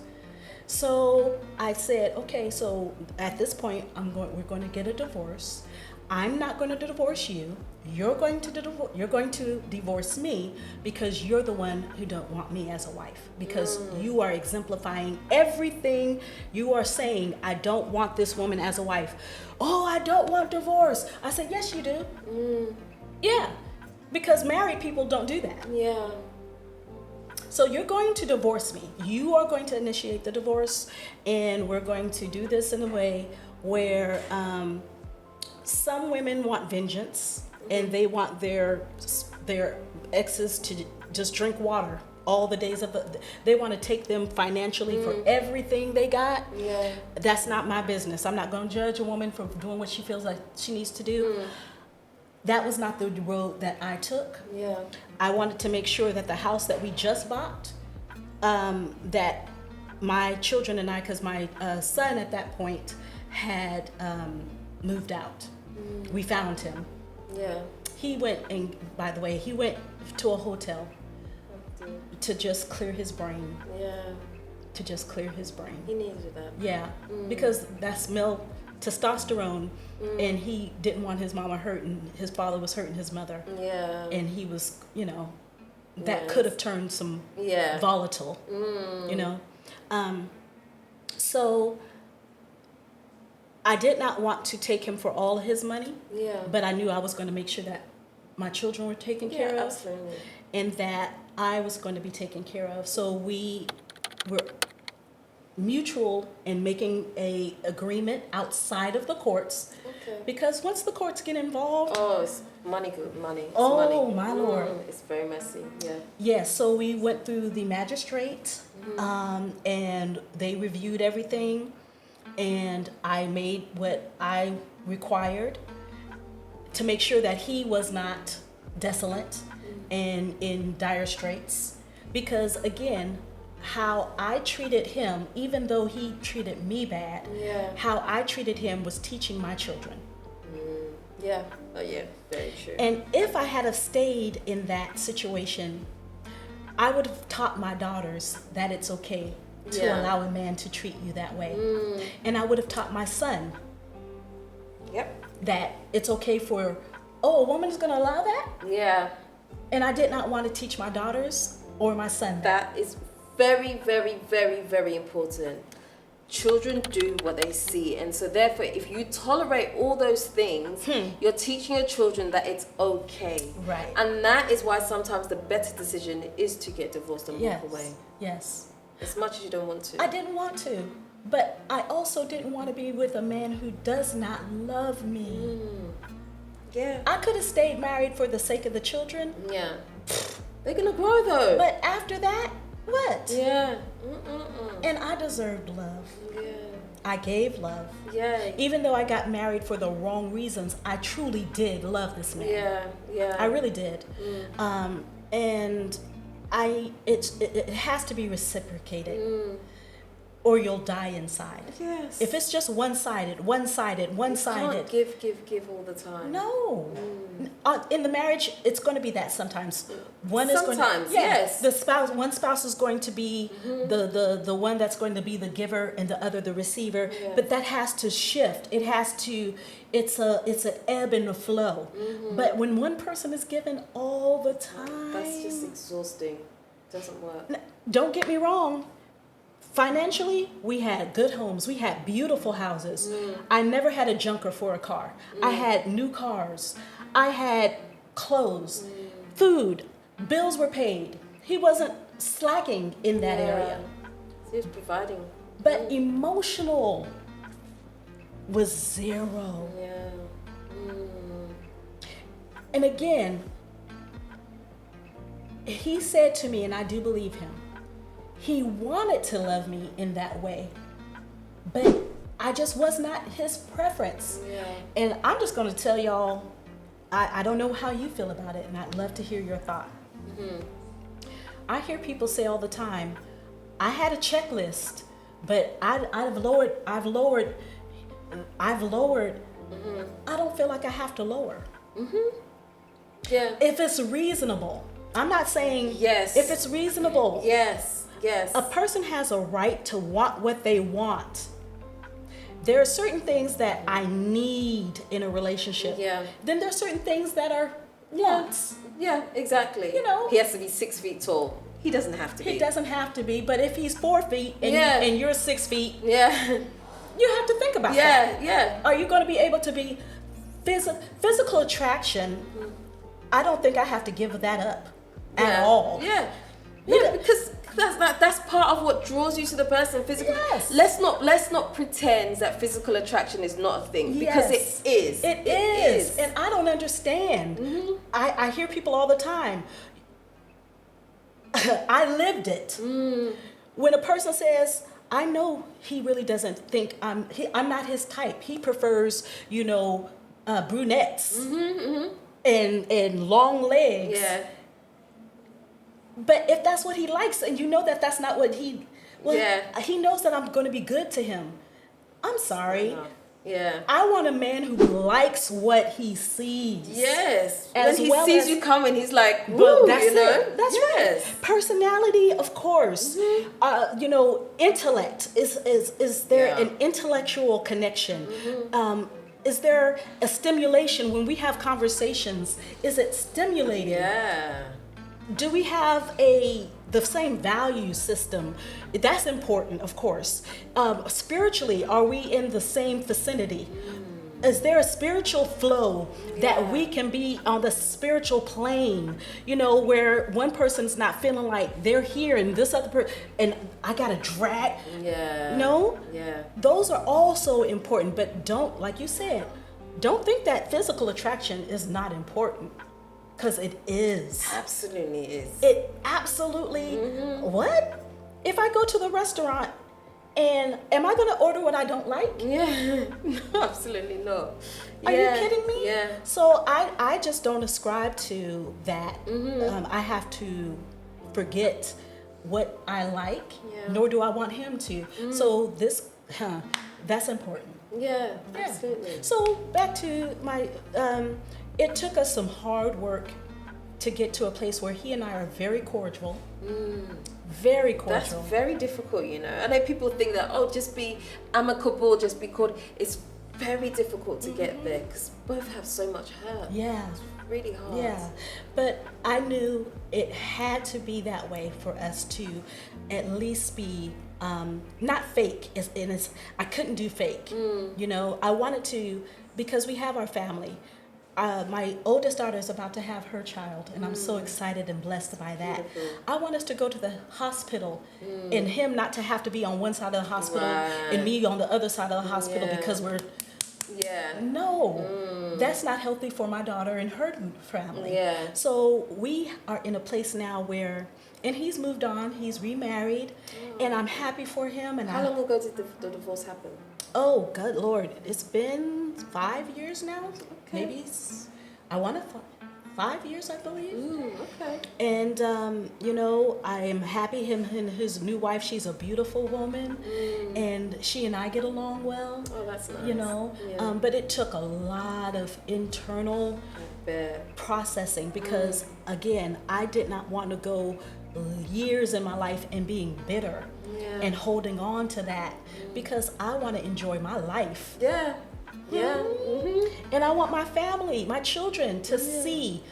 So I said, okay, so at this point, we're going to get a divorce. I'm not going to divorce you. You're going to divorce me because you're the one who don't want me as a wife, because you are exemplifying everything you are saying. I don't want this woman as a wife. Oh, I don't want divorce. I said, yes, you do. Yeah, because married people don't do that. Yeah. So you're going to divorce me. You are going to initiate the divorce, and we're going to do this in a way where some women want vengeance, and they want their exes to just drink water all the days of they want to take them financially for everything they got. Yeah. That's not my business. I'm not going to judge a woman for doing what she feels like she needs to do. That was not the road that I took. Yeah. I wanted to make sure that the house that we just bought, that my children and I, because my son at that point had moved out. We found him. Yeah. He went, and by the way, he went to a hotel to just clear his brain. Yeah. To just clear his brain. He needed that. Yeah, because that's male testosterone, and he didn't want his mama hurting. His father was hurting his mother. Yeah. And he was, that could have turned some volatile, So I did not want to take him for all of his money, but I knew I was going to make sure that my children were taken care of, absolutely. and that I was going to be taken care of. So we were mutual in making a agreement outside of the courts, because once the courts get involved, it's money. It's oh money. my Lord, it's very messy. So we went through the magistrate, and they reviewed everything, and I made what I required to make sure that he was not desolate and in dire straits, because again, how I treated him, even though he treated me bad, how I treated him was teaching my children. Yeah. Oh yeah, very true. And if I had have stayed in that situation, I would have taught my daughters that it's okay to allow a man to treat you that way. And I would have taught my son that it's okay for, a woman is going to allow that? Yeah. And I did not want to teach my daughters or my son that. That is very, very, very, very important. Children do what they see, and so therefore if you tolerate all those things, you're teaching your children that it's okay. Right. And that is why sometimes the better decision is to get divorced and walk away. Yes. As much as you don't want to. I didn't want to, but I also didn't want to be with a man who does not love me. Yeah. I could have stayed married for the sake of the children. Yeah. They're gonna grow though. But after that, what? Yeah. And I deserved love. Yeah. I gave love. Yeah. Even though I got married for the wrong reasons, I truly did love this man. Yeah. I really did. And it has to be reciprocated, or you'll die inside. Yes. If it's just one-sided. You can't give all the time. No. In the marriage, it's going to be that sometimes. One Sometimes, yes. One spouse is going to be the one that's going to be the giver, and the other the receiver. Yeah. But that has to shift. It has to. It's an ebb and a flow. But when one person is given all the time, That's just exhausting. Doesn't work. Don't get me wrong. Financially, we had good homes. We had beautiful houses. I never had a junker for a car. I had new cars. I had clothes, food, bills were paid. He wasn't slacking in that area. He was providing. But emotional was zero. Yeah. And again, he said to me, and I do believe him, he wanted to love me in that way, but I just was not his preference. Yeah. And I'm just going to tell y'all, I don't know how you feel about it, and I'd love to hear your thought. I hear people say all the time, I had a checklist, but I've lowered. I don't feel like I have to lower. Yeah. If it's reasonable. I'm not saying Yes. if it's reasonable. Yes. Yes. A person has a right to want what they want. There are certain things that I need in a relationship. Yeah. Then there are certain things that are wants. Yeah, exactly. You know. He has to be 6 feet tall. He doesn't have to be. He doesn't have to be, but if he's 4 feet and you're 6 feet, Yeah. you have to think about that. Yeah. Are you going to be able to be physical attraction? I don't think I have to give that up at all. Yeah. Yeah, because that's part of what draws you to the person. Physical. Yes. Let's not pretend that physical attraction is not a thing, because Yes. it is. It is. And I don't understand. I hear people all the time. I lived it. When a person says, I know he really doesn't think I'm not his type. He prefers, brunettes and long legs. Yeah. But if that's what he likes, and you know that that's not what he knows that I'm going to be good to him. I'm sorry. Yeah. I want a man who likes what he sees. Yes. As when he well sees as- you coming, he's like, But woo, that's you know? it. That's yes. right. Personality, of course. Intellect. Is there Yeah. an intellectual connection? Is there a stimulation when we have conversations? Is it stimulating? Yeah. Do we have the same value system? That's important, of course. Spiritually, are we in the same vicinity? Is there a spiritual flow that we can be on the spiritual plane, where one person's not feeling like they're here and this other person, and I got to drag? Yeah. No? Yeah. Those are also important, but don't, like you said, don't think that physical attraction is not important, because it is. Absolutely is. It absolutely, what? If I go to the restaurant, and am I going to order what I don't like? Yeah. No, absolutely not. Are you kidding me? Yeah. So I just don't ascribe to that. I have to forget what I like, nor do I want him to. So that's important. Yeah, absolutely. So back to my, it took us some hard work to get to a place where he and I are very cordial. Very cordial. That's very difficult, I know people think that, just be amicable, just be cordial. It's very difficult to get there, because both have so much hurt. Yeah. It's really hard. Yeah. But I knew it had to be that way for us to at least be not fake. I couldn't do fake. I wanted to, because we have our family. My oldest daughter is about to have her child, and I'm so excited and blessed by that. I want us to go to the hospital and him not to have to be on one side of the hospital and me on the other side of the hospital because we're... Yeah. No, that's not healthy for my daughter and her family. Yeah. So we are in a place now where, and he's moved on, he's remarried, and I'm happy for him. And How long ago did the divorce happen? Oh, good Lord. It's been 5 years now. Okay. Maybe I want to 5 years, I believe. Okay. And, I am happy him and his new wife, she's a beautiful woman. And she and I get along well. Oh, that's nice. Yeah. But it took a lot of internal processing because, again, I did not want to go years in my life and being bitter and holding on to that because I want to enjoy my life. Yeah. Yeah. And I want my family, my children to see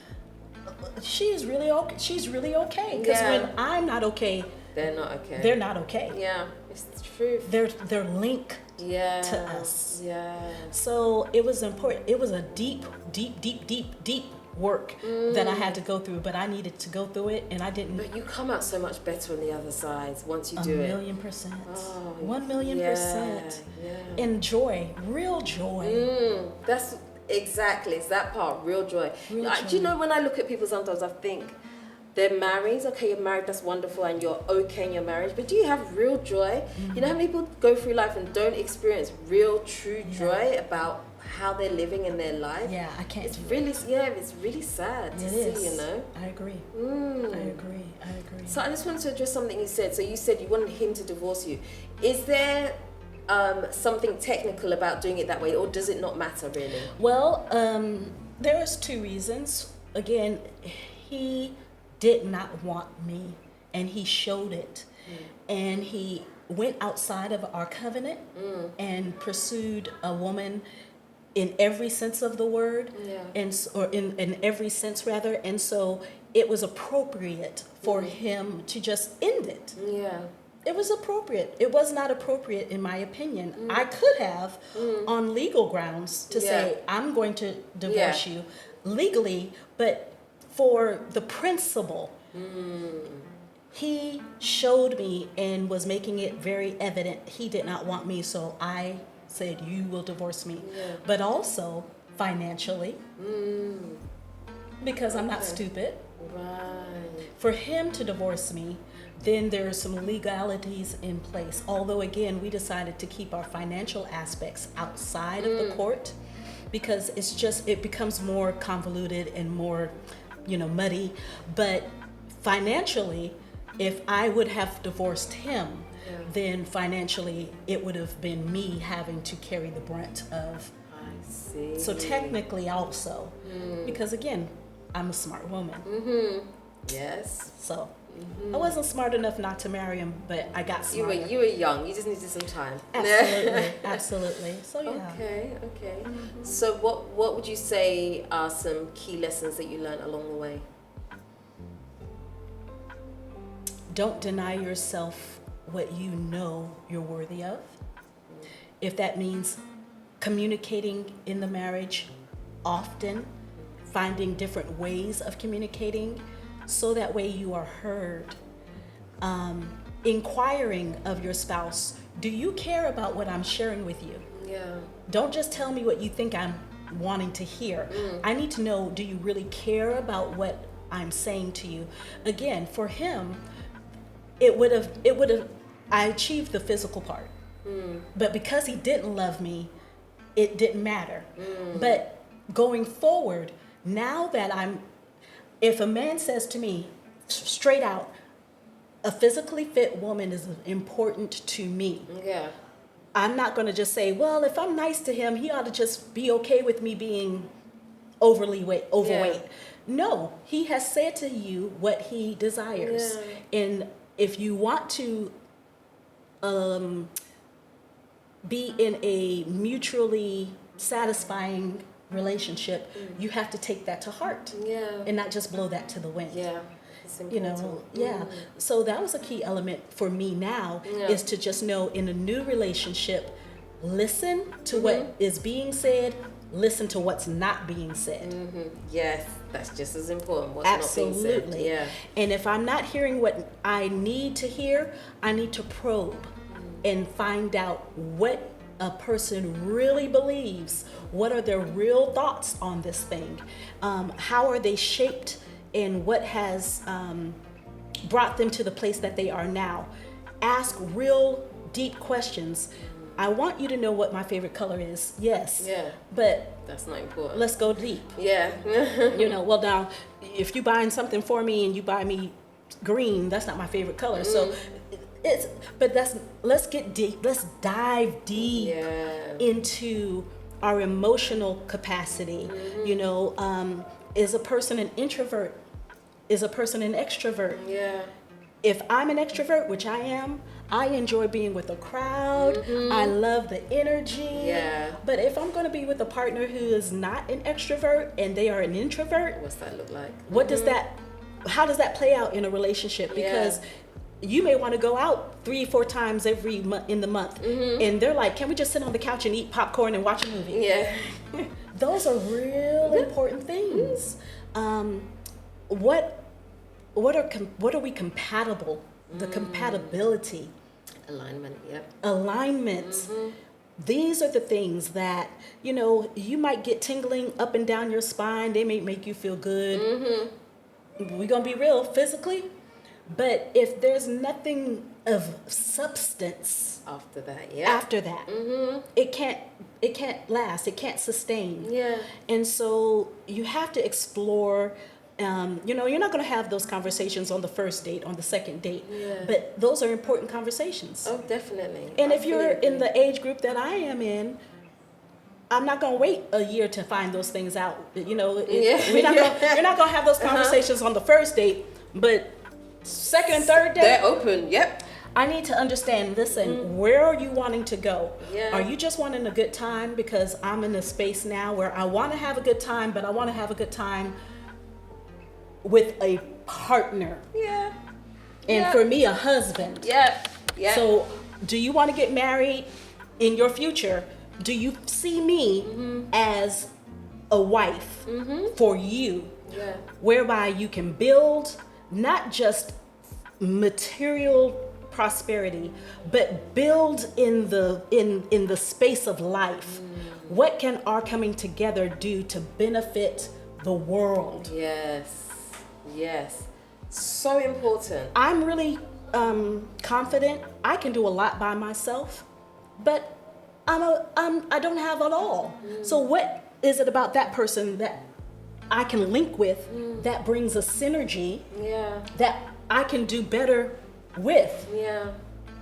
she's really okay. She's really okay. Because when I'm not okay, they're not okay. They're not okay. Yeah, it's the truth. They're linked to us. Yeah. So it was important. It was a deep work that I had to go through, but I needed to go through it, and I didn't. But you come out so much better on the other side once you do it. 1,000,000%. Oh, 1,000,000%. Yeah. And joy, real joy. That's exactly, it's that part, real joy. Real joy. Do you know, when I look at people sometimes I think they're married, okay, you're married, that's wonderful, and you're okay in your marriage, but do you have real joy? You know how many people go through life and don't experience real, true joy about how they're living in their life? Yeah, I can't. It's really, it's really sad to see, you know? I agree. I agree. So I just wanted to address something you said. So you said you wanted him to divorce you. Is there something technical about doing it that way, or does it not matter really? Well, there's two reasons. Again, he did not want me, and he showed it. And he went outside of our covenant and pursued a woman in every sense of the word, or in every sense rather. And so it was appropriate for him to just end it. Yeah. It was appropriate. It was not appropriate, in my opinion. I could have, on legal grounds, to say, I'm going to divorce you legally, but for the principle, he showed me and was making it very evident he did not want me, so I said, you will divorce me. But also financially, because I'm not stupid. Right. For him to divorce me, then there are some legalities in place. Although, again, we decided to keep our financial aspects outside of the court, because it becomes more convoluted and more, muddy. But financially, if I would have divorced him, then financially it would have been me having to carry the brunt of. I see. So technically also, because again, I'm a smart woman. Yes. So I wasn't smart enough not to marry him, but I got smarter. You were young. You just needed some time. Absolutely, absolutely. So yeah. Okay. So what would you say are some key lessons that you learned along the way? Don't deny yourself what you know you're worthy of. If that means communicating in the marriage often, finding different ways of communicating so that way you are heard. Inquiring of your spouse, do you care about what I'm sharing with you? Yeah. Don't just tell me what you think I'm wanting to hear. I need to know, do you really care about what I'm saying to you? Again, for him, I achieved the physical part. But because he didn't love me, it didn't matter. But going forward, now that if a man says to me straight out, a physically fit woman is important to me. Yeah. I'm not going to just say, well, if I'm nice to him, he ought to just be okay with me being overweight. Yeah. No, he has said to you what he desires. And if you want to be in a mutually satisfying relationship, you have to take that to heart. And not just blow that to the wind. Yeah. It's important. So that was a key element for me now, is to just know, in a new relationship, listen to what is being said, listen to what's not being said. Yes, that's just as important. What's Absolutely. not being said. Yeah. And if I'm not hearing what I need to hear, I need to probe and find out what a person really believes. What are their real thoughts on this thing? How are they shaped, and what has brought them to the place that they are now? Ask real deep questions. I want you to know what my favorite color is. Yes. Yeah. But that's not important. Let's go deep. Yeah. Well, now, if you're buying something for me and you buy me green, that's not my favorite color. So let's get deep. Let's dive deep into our emotional capacity. Is a person an introvert? Is a person an extrovert? Yeah. If I'm an extrovert, which I am, I enjoy being with a crowd. I love the energy. Yeah. But if I'm going to be with a partner who is not an extrovert and they are an introvert, what's that look like? How does that play out in a relationship? Because you may want to go out 3-4 times every month in the month, and they're like, "Can we just sit on the couch and eat popcorn and watch a movie?" Yeah. Those are real important things. What are we compatible? The compatibility. Alignment, yep. Alignment. These are the things that, you might get tingling up and down your spine. They may make you feel good. We're going to be real physically. But if there's nothing of substance after that, it can't last. It can't sustain. Yeah. And so you have to explore. You're not going to have those conversations on the first date, on the second date, but those are important conversations. Oh, definitely. And if you're in the age group that I am in, I'm not going to wait a year to find those things out. You're not going to have those conversations on the first date. But second and third date, they're open. Yep. I need to understand, listen, where are you wanting to go? Yeah. Are you just wanting a good time? Because I'm in a space now where I want to have a good time, but I want to have a good time with a partner. Yeah. And for me, a husband. Yeah. Yeah. So do you want to get married in your future? Do you see me as a wife for you? Yeah. Whereby you can build not just material prosperity, but build in the space of life. What can our coming together do to benefit the world? Yes, so important. I'm really confident I can do a lot by myself, but I don't have it all. So what is it about that person that I can link with that brings a synergy that I can do better with?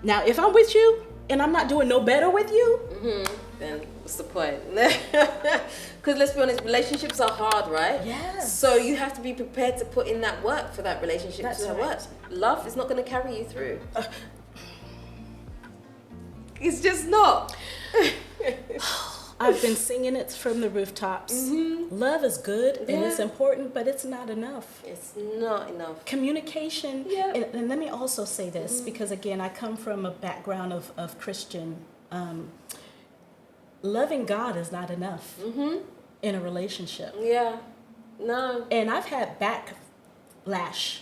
Now, if I'm with you and I'm not doing no better with you, then what's the point? Because let's be honest, relationships are hard, right? Yes. So you have to be prepared to put in that work for that relationship to work. Love is not going to carry you through. It's just not. I've been singing it from the rooftops. Love is good and it's important, but it's not enough. It's not enough. Communication, and let me also say this, because again, I come from a background of Christian. Loving God is not enough in a relationship. Yeah, no. And I've had backlash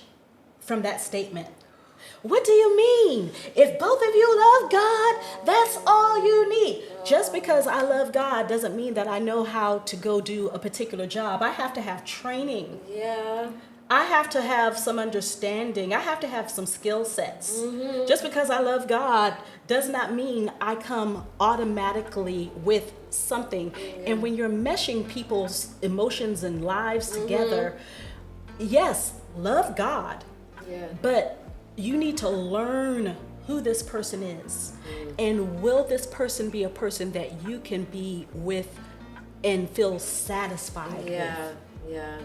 from that statement. What do you mean? If both of you love God, that's all you need. Just because I love God doesn't mean that I know how to go do a particular job. I have to have training. Yeah. I have to have some understanding. I have to have some skill sets. Just because I love God does not mean I come automatically with something. And when you're meshing people's emotions and lives together, yes, love God. But you need to learn who this person is. And will this person be a person that you can be with and feel satisfied with?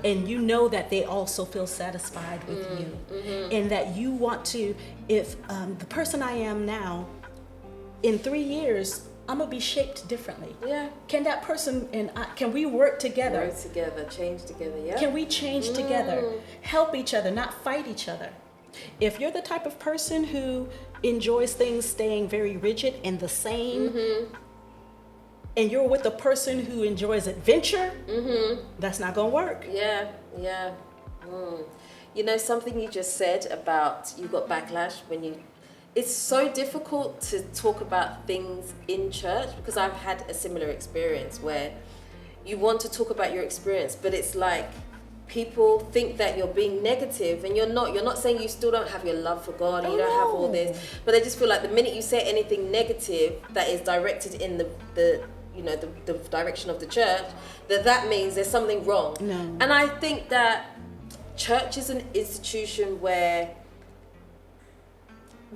And you know that they also feel satisfied with you. And that you want to, if the person I am now, in 3 years, I'm gonna be shaped differently. Can that person and I, can we work together? Work together, change together, Can we change together? Help each other, not fight each other. If you're the type of person who enjoys things staying very rigid and the same, and you're with a person who enjoys adventure, that's not gonna work. You know, something you just said about you got backlash when you, it's so difficult to talk about things in church, because I've had a similar experience where you want to talk about your experience, but it's like people think that you're being negative, and you're not. You're not saying you still don't have your love for God, and you don't have all this, but they just feel like the minute you say anything negative that is directed in the direction of the church, that means there's something wrong. And I think that church is an institution where,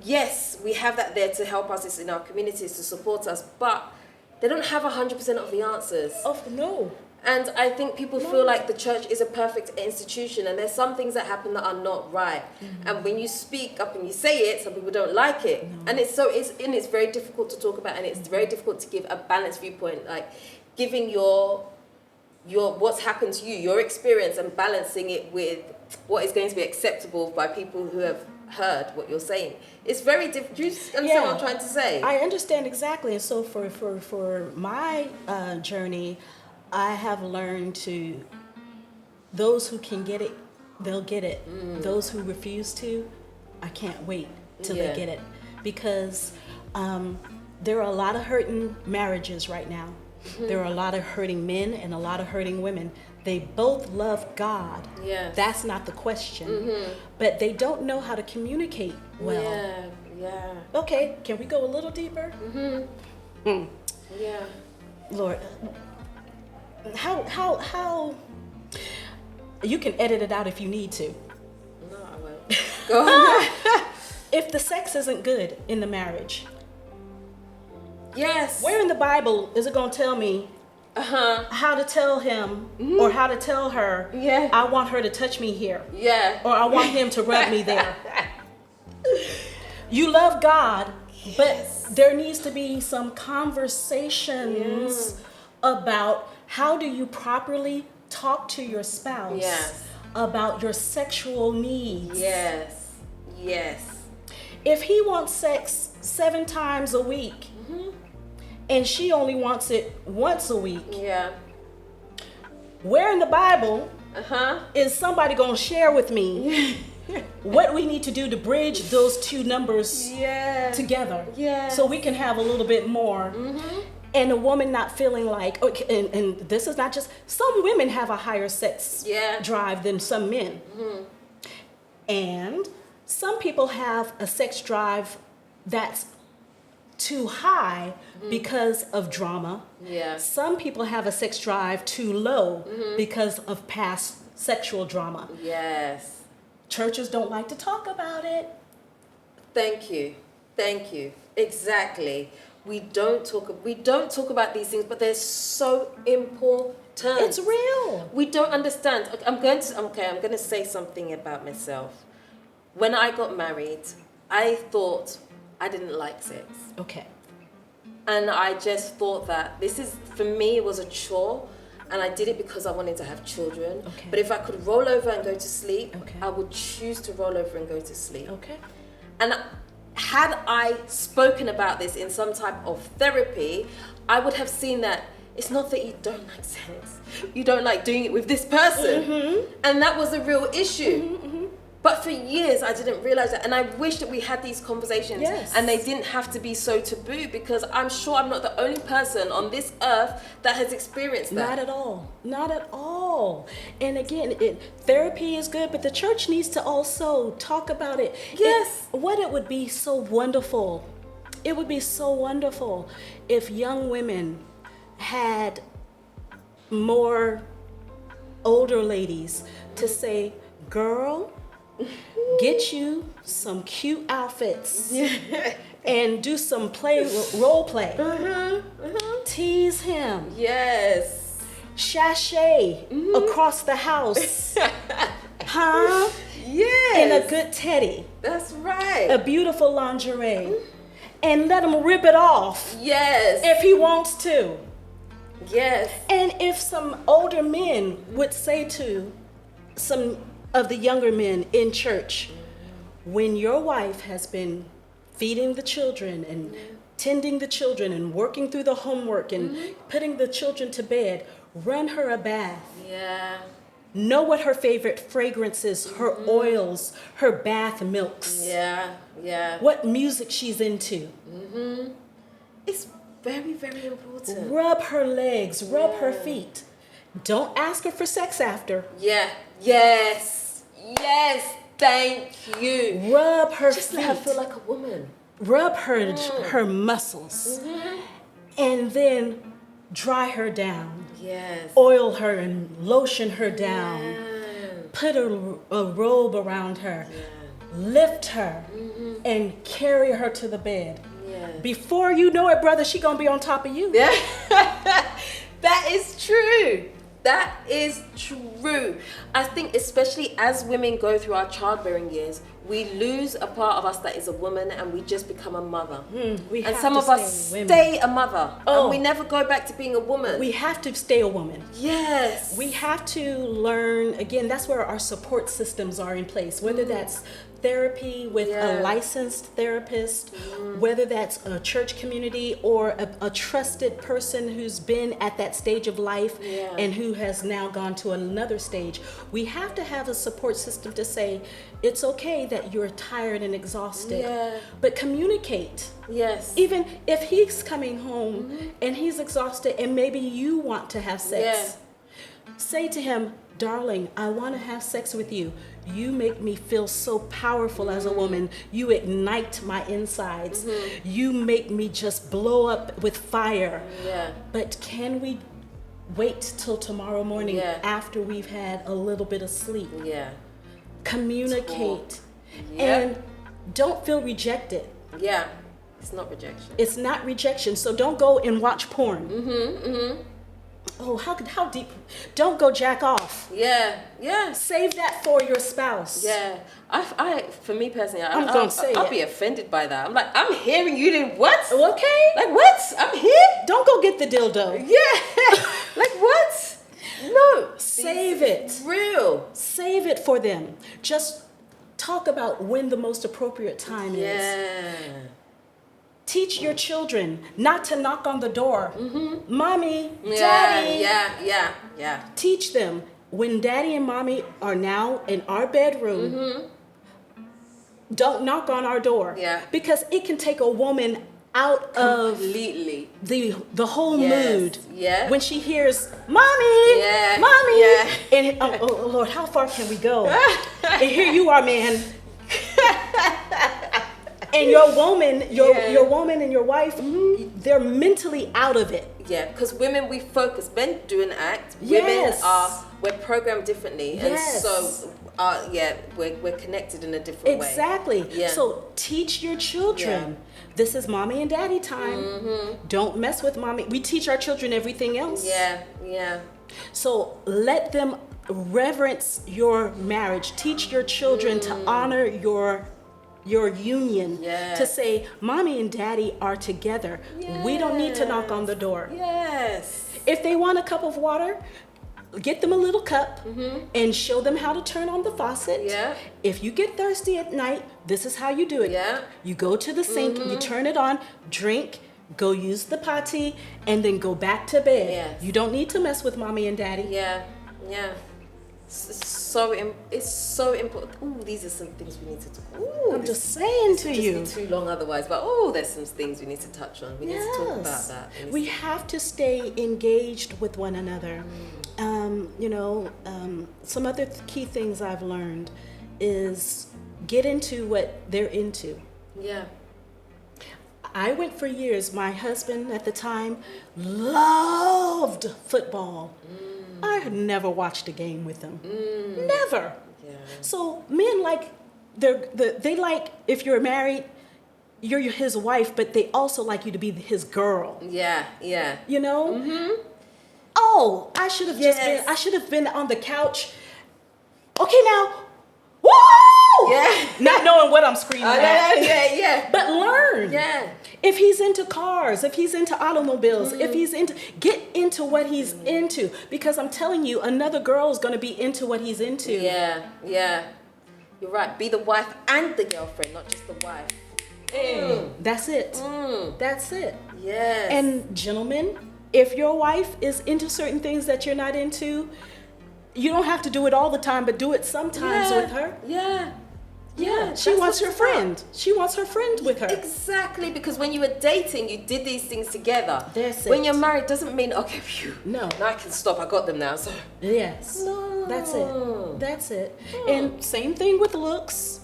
yes, we have that there to help us, it's in our communities to support us, but they don't have 100% of the answers. No. And I think people feel like the church is a perfect institution, and there's some things that happen that are not right. And when you speak up and you say it, some people don't like it. And it's very difficult to talk about, and it's very difficult to give a balanced viewpoint, like giving your what's happened to you, your experience, and balancing it with what is going to be acceptable by people who have heard what you're saying. It's very difficult. Do you understand what I'm trying to say? I understand exactly. And so for my journey, I have learned to, those who can get it, they'll get it. Those who refuse to, I can't wait till they get it. Because there are a lot of hurting marriages right now. There are a lot of hurting men and a lot of hurting women. They both love God. That's not the question. But they don't know how to communicate well. Okay, can we go a little deeper? Lord, how you can edit it out if you need to. No, I won't. Go on. If the sex isn't good in the marriage, yes, where in the Bible is it going to tell me how to tell him or how to tell her, I want her to touch me here. Or I want him to rub me there. You love God, but there needs to be some conversations about how do you properly talk to your spouse about your sexual needs. If he wants sex 7 times a week and she only wants it once a week, where in the Bible is somebody going to share with me what we need to do to bridge those two numbers together so we can have a little bit more? And a woman not feeling like, okay, and this is not just, some women have a higher sex drive than some men. And some people have a sex drive that's too high because of drama. Some people have a sex drive too low because of past sexual drama. Churches don't like to talk about it. Thank you. Exactly. We don't talk about these things, but they're so important. It's real. We don't understand. I'm going to say something about myself. When I got married, I thought I didn't like sex. Okay. And I just thought that this is, for me, it was a chore. And I did it because I wanted to have children. Okay. But if I could roll over and go to sleep, okay, I would choose to roll over and go to sleep. Okay. And had I spoken about this in some type of therapy, I would have seen that it's not that you don't like sex. You don't like doing it with this person. And that was a real issue. But for years, I didn't realize that. And I wish that we had these conversations and they didn't have to be so taboo, because I'm sure I'm not the only person on this earth that has experienced that. Not at all. Not at all. And again, therapy is good, but the church needs to also talk about it. Yes. It would be so wonderful. It would be so wonderful if young women had more older ladies to say, girl, get you some cute outfits and do some role play. Tease him. Yes. Sashay across the house. Yes. In a good teddy. That's right. A beautiful lingerie. And let him rip it off. Yes. If he wants to. Yes. And if some older men would say to some of the younger men in church, when your wife has been feeding the children and tending the children and working through the homework and putting the children to bed, run her a bath. Know what her favorite fragrance is, her oils, her bath milks. What music she's into. It's very, very important. Rub her legs, rub her feet. Don't ask her for sex after. Yes. Thank you. Rub her Just feet. let her feel like a woman. Rub her muscles. And then dry her down. Yes. Oil her and lotion her down. Put a robe around her. Lift her and carry her to the bed. Before you know it, brother, she gonna be on top of you. That is true. That is true. I think especially as women go through our childbearing years, we lose a part of us that is a woman and we just become a mother. And some of us stay a mother and we never go back to being a woman. We have to stay a woman. Yes. We have to learn, again, that's where our support systems are in place, whether that's therapy with a licensed therapist, whether that's a church community or a trusted person who's been at that stage of life and who has now gone to another stage. We have to have a support system to say, it's okay that you're tired and exhausted, but communicate. Yes. Even if he's coming home and he's exhausted and maybe you want to have sex, say to him, darling, I want to have sex with you. You make me feel so powerful as a woman. You ignite my insides. You make me just blow up with fire. But can we wait till tomorrow morning after we've had a little bit of sleep? Communicate. And don't feel rejected. It's not rejection. It's not rejection. So don't go and watch porn. Oh, how deep? Don't go jack off. Yeah. Save that for your spouse. Yeah. For me personally, I'll be offended by that. I'm like, I'm hearing you did what? Okay. Like what? I'm here? Don't go get the dildo. Yeah. Like what? No. Save it. Real. Save it for them. Just talk about when the most appropriate time is. Yeah. Teach your children not to knock on the door. Mommy, Yeah, daddy. yeah. Teach them when daddy and mommy are now in our bedroom, don't knock on our door. Yeah. Because it can take a woman out completely of the whole mood. Yeah. When she hears, mommy, yeah, mommy. Yeah. And oh Lord, how far can we go? And here you are, man. And your woman and your wife, they're mentally out of it. Yeah, because women, we focus. Men do an act. Yes. We're programmed differently. Yes. And so, we're connected in a different way. Exactly. Yeah. So teach your children. This is mommy and daddy time. Don't mess with mommy. We teach our children everything else. Yeah. So let them reverence your marriage. Teach your children to honor your union. Yes. To say mommy and daddy are together. We don't need to knock on the door. Yes. If they want a cup of water, get them a little cup and show them how to turn on the faucet. Yeah. If you get thirsty at night, this is how you do it. Yeah. You go to the sink, you turn it on, drink, go use the potty, and then go back to bed. Yes. You don't need to mess with mommy and daddy. Yeah. It's so important. Ooh, these are some things we need to talk. Ooh, I'm just saying to you. This would be too long otherwise, but there's some things we need to touch on. We need to talk about that. We have to stay engaged with one another. Some other key things I've learned is get into what they're into. Yeah. I went for years. My husband at the time loved football. I had never watched a game with him. Never. Yeah. So men they like, if you're married, you're his wife, but they also like you to be his girl. Yeah. You know? Oh, I should have been on the couch. Okay, now, woo! Yeah. Not knowing what I'm screaming at. Yeah. But learn. Yeah. If he's into cars, if he's into automobiles, if he's get into what he's into. Because I'm telling you, another girl is going to be into what he's into. Yeah. You're right. Be the wife and the girlfriend, not just the wife. That's it. That's it. Yes. And gentlemen, if your wife is into certain things that you're not into, you don't have to do it all the time, but do it sometimes with her. Yeah. She wants her friend. She wants her friend with her. Exactly, because when you were dating, you did these things together. That's when it. you're married, doesn't mean, okay, phew, No. now I can stop. I got them now. So Yes. No. That's it. And same thing with looks.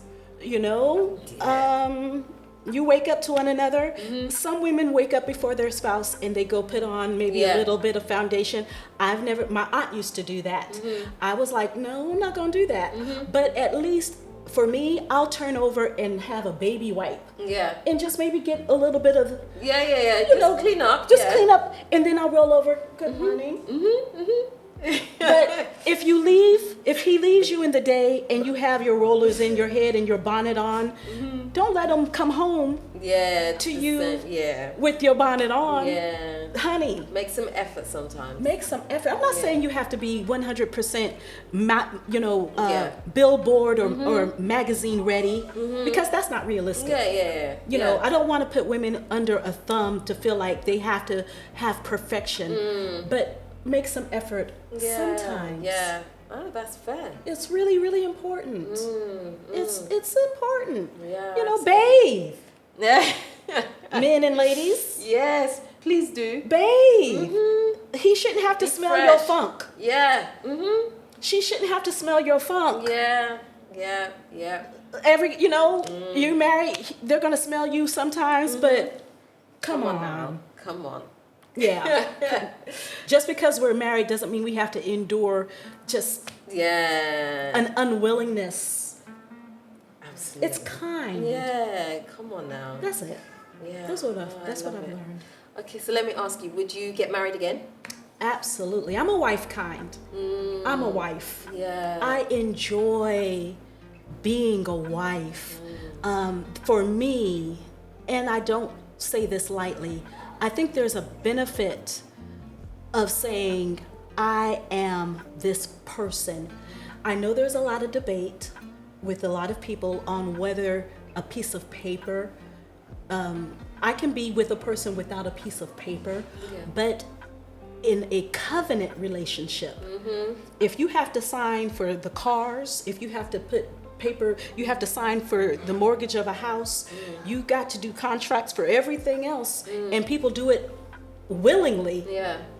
You wake up to one another. Some women wake up before their spouse and they go put on maybe a little bit of foundation. My aunt used to do that. I was like, no, I'm not going to do that. But at least for me, I'll turn over and have a baby wipe. Yeah. And just maybe get a little bit of, Yeah. Just clean up. Clean up. And then I'll roll over. Good morning. But if he leaves you in the day and you have your rollers in your head and your bonnet on, don't let him come home to you with your bonnet on. Yeah. Honey. Make some effort sometimes. Make some effort. I'm not saying you have to be 100% billboard or magazine ready, because that's not realistic. Yeah. I don't want to put women under a thumb to feel like they have to have perfection, but make some effort sometimes. Yeah. Oh, that's fair. It's really, really important. It's important. Yeah. Bathe. Yeah. Men and ladies. Yes, please do. Bathe. He shouldn't have to smell your funk. Yeah. She shouldn't have to smell your funk. Yeah. You married, they're gonna smell you sometimes, but come on now. Come on. Yeah. Just because we're married doesn't mean we have to endure just an unwillingness. Absolutely. It's kind. Yeah, come on now. That's it. Yeah. That's what I've learned. Okay, so let me ask you, would you get married again? Absolutely. I'm a wife kind. I'm a wife. Yeah. I enjoy being a wife. For me, and I don't say this lightly, I think there's a benefit of saying, I am this person. I know there's a lot of debate with a lot of people on whether a piece of paper, I can be with a person without a piece of paper, but in a covenant relationship, if you have to sign for the cars, if you have to put paper, you have to sign for the mortgage of a house, you got to do contracts for everything else, and people do it willingly.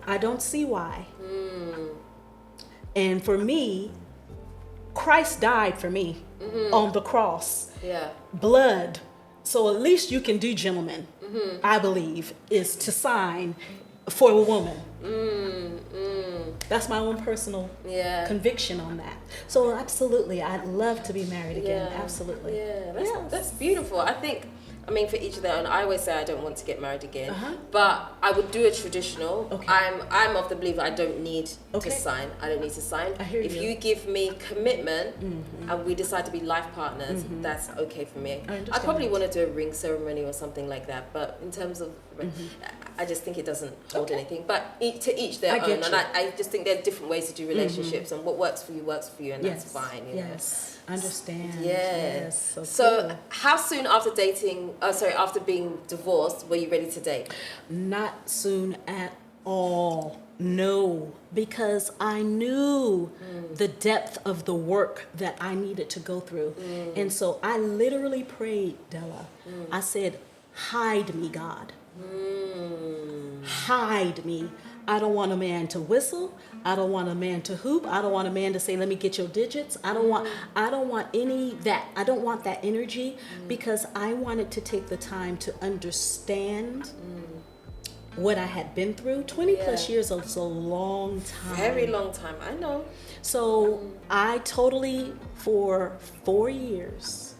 I don't see why. And for me, Christ died for me on the cross. Blood. So at least you can do, gentlemen, I believe, is to sign for a woman. That's my own personal conviction on that. So absolutely, I'd love to be married again. Absolutely. That's beautiful. I mean, for each of their own. I always say I don't want to get married again, but I would do a traditional. I'm of the belief I don't need to sign. I don't need to sign. If you give me commitment and we decide to be life partners, that's okay for me. I probably want to do a ring ceremony or something like that, but in terms of, I just think it doesn't hold anything. But to each their own, and I just think there are different ways to do relationships, and what works for you, and that's fine. You know? Understand. Yes. So cool. How soon after after being divorced, were you ready to date? Not soon at all. No, because I knew the depth of the work that I needed to go through. And so I literally prayed, Della. I said, hide me, God. Hide me. I don't want a man to whistle. I don't want a man to hoop. I don't want a man to say, let me get your digits. I don't want any that. I don't want that energy, because I wanted to take the time to understand what I had been through. 20 plus years is a long time. Very long time, I know. So I totally, for 4 years,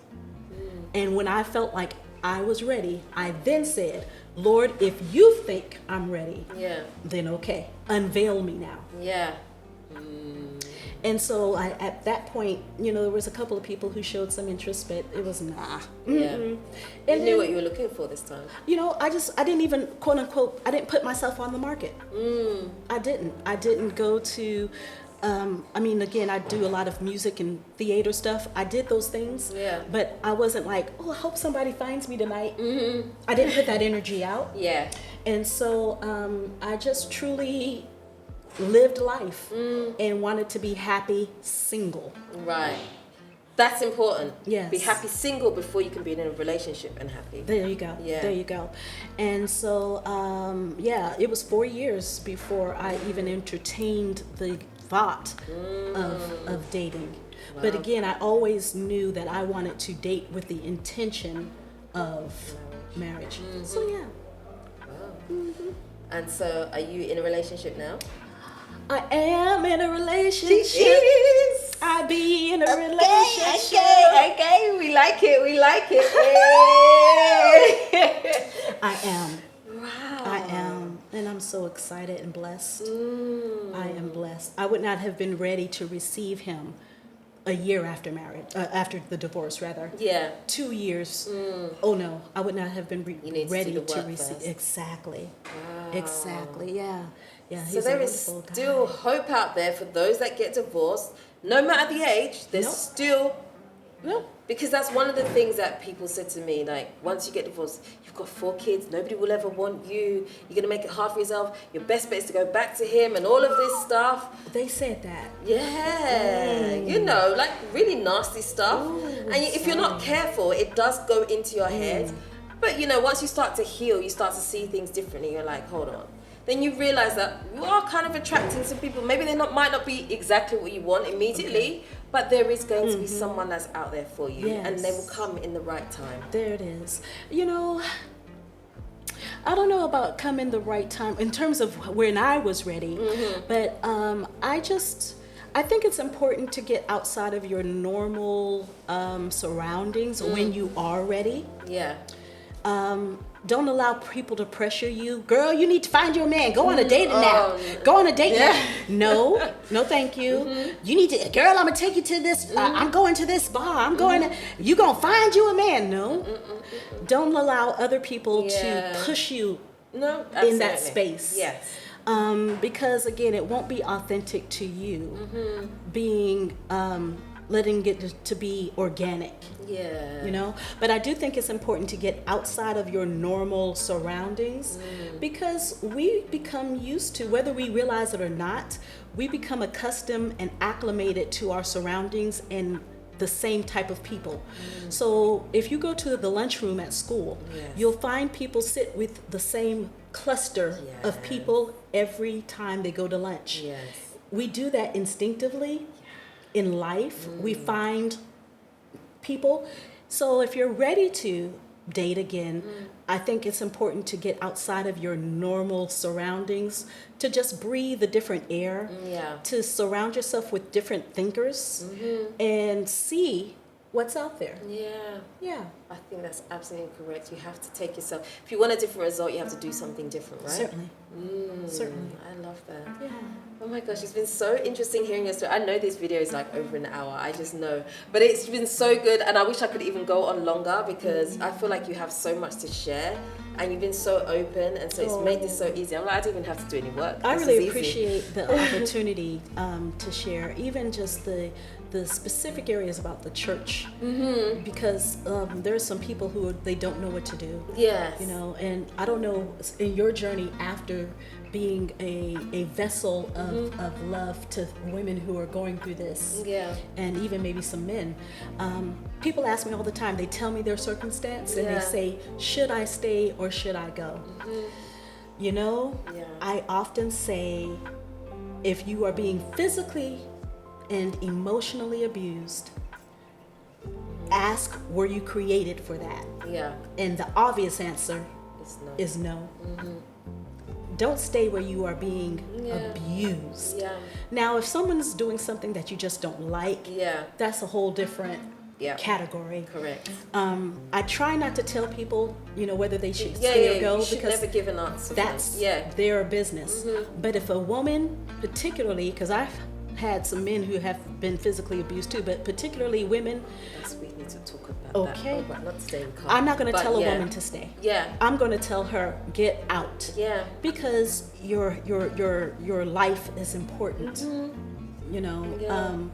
and when I felt like I was ready, I then said, Lord, if you think I'm ready, then okay, unveil me now. And so at that point, there was a couple of people who showed some interest, but it was nah. And you knew what you were looking for this time. I didn't even, quote unquote, I didn't put myself on the market. I didn't go to, again, I do a lot of music and theater stuff. I did those things, but I wasn't like, oh, I hope somebody finds me tonight. I didn't put that energy out. And so I just truly lived life and wanted to be happy single. Right. That's important. Yes. Be happy single before you can be in a relationship and happy. There you go. There you go. And so, it was 4 years before I even entertained the thought of dating. But again, I always knew that I wanted to date with the intention of marriage. So And so, are you in a relationship now? I am in a relationship. She is. I be in a relationship. Okay, we like it. I am. Wow. I am. And I'm so excited and blessed. I am blessed. I would not have been ready to receive him a year after marriage, after the divorce, rather. 2 years. Oh no, I would not have been ready to receive. First. Exactly. Wow. Exactly. Yeah. So there is still hope out there for those that get divorced. No matter the age, there's still. Because that's one of the things that people said to me, like, once you get divorced, you've got 4 kids, nobody will ever want you, you're going to make it hard for yourself, your best bet is to go back to him and all of this stuff. They said that. Like really nasty stuff. And if you're not careful, it does go into your head. But, once you start to heal, you start to see things differently. You're like, hold on. Then you realize that you are kind of attracting some people. Maybe they might not be exactly what you want immediately, but there is going to be someone that's out there for you, and they will come in the right time. There it is. I don't know about come in the right time in terms of when I was ready, but I think it's important to get outside of your normal surroundings when you are ready. Don't allow people to pressure you. Girl, you need to find your man. Go on a date now. Go on a date now. No, thank you. You need to, girl, I'm going to take you to this. I'm going to this bar. I'm going to, you going to find you a man. No. Don't allow other people to push you in that space. Yes. Because again, it won't be authentic to you being, letting it to be organic. Yeah. You know, but I do think it's important to get outside of your normal surroundings because we become used to, whether we realize it or not, we become accustomed and acclimated to our surroundings and the same type of people. So if you go to the lunchroom at school, you'll find people sit with the same cluster of people every time they go to lunch. Yes. We do that instinctively in life. We find people. So if you're ready to date again, I think it's important to get outside of your normal surroundings, to just breathe a different air, to surround yourself with different thinkers and see what's out there. Yeah. I think that's absolutely correct. You have to take yourself. If you want a different result, you have to do something different, right? Certainly. Certainly. I love that. Yeah. Oh my gosh, it's been so interesting hearing your story. I know this video is like over an hour, I just know. But it's been so good, and I wish I could even go on longer because I feel like you have so much to share and you've been so open, and so it's made this so easy. I'm like, I don't even have to do any work. I really appreciate the opportunity to share, even just the specific areas about the church, because there are some people who they don't know what to do. Yes. You know, and I don't know in your journey after being a vessel of love to women who are going through this, and even maybe some men. People ask me all the time, they tell me their circumstance and they say, should I stay or should I go? You know, I often say, if you are being physically and emotionally abused, ask, were you created for that? And the obvious answer is no. Don't stay where you are being abused. Now, if someone's doing something that you just don't like, that's a whole different category. Correct. I try not to tell people, you know, whether they should stay or go, because never give an answer. That's their business. But if a woman, particularly, because I've had some men who have been physically abused too, but particularly women. We need to talk about that. But not staying calm. I'm not going to tell a woman to stay. I'm going to tell her, get out. Because your life is important. You know,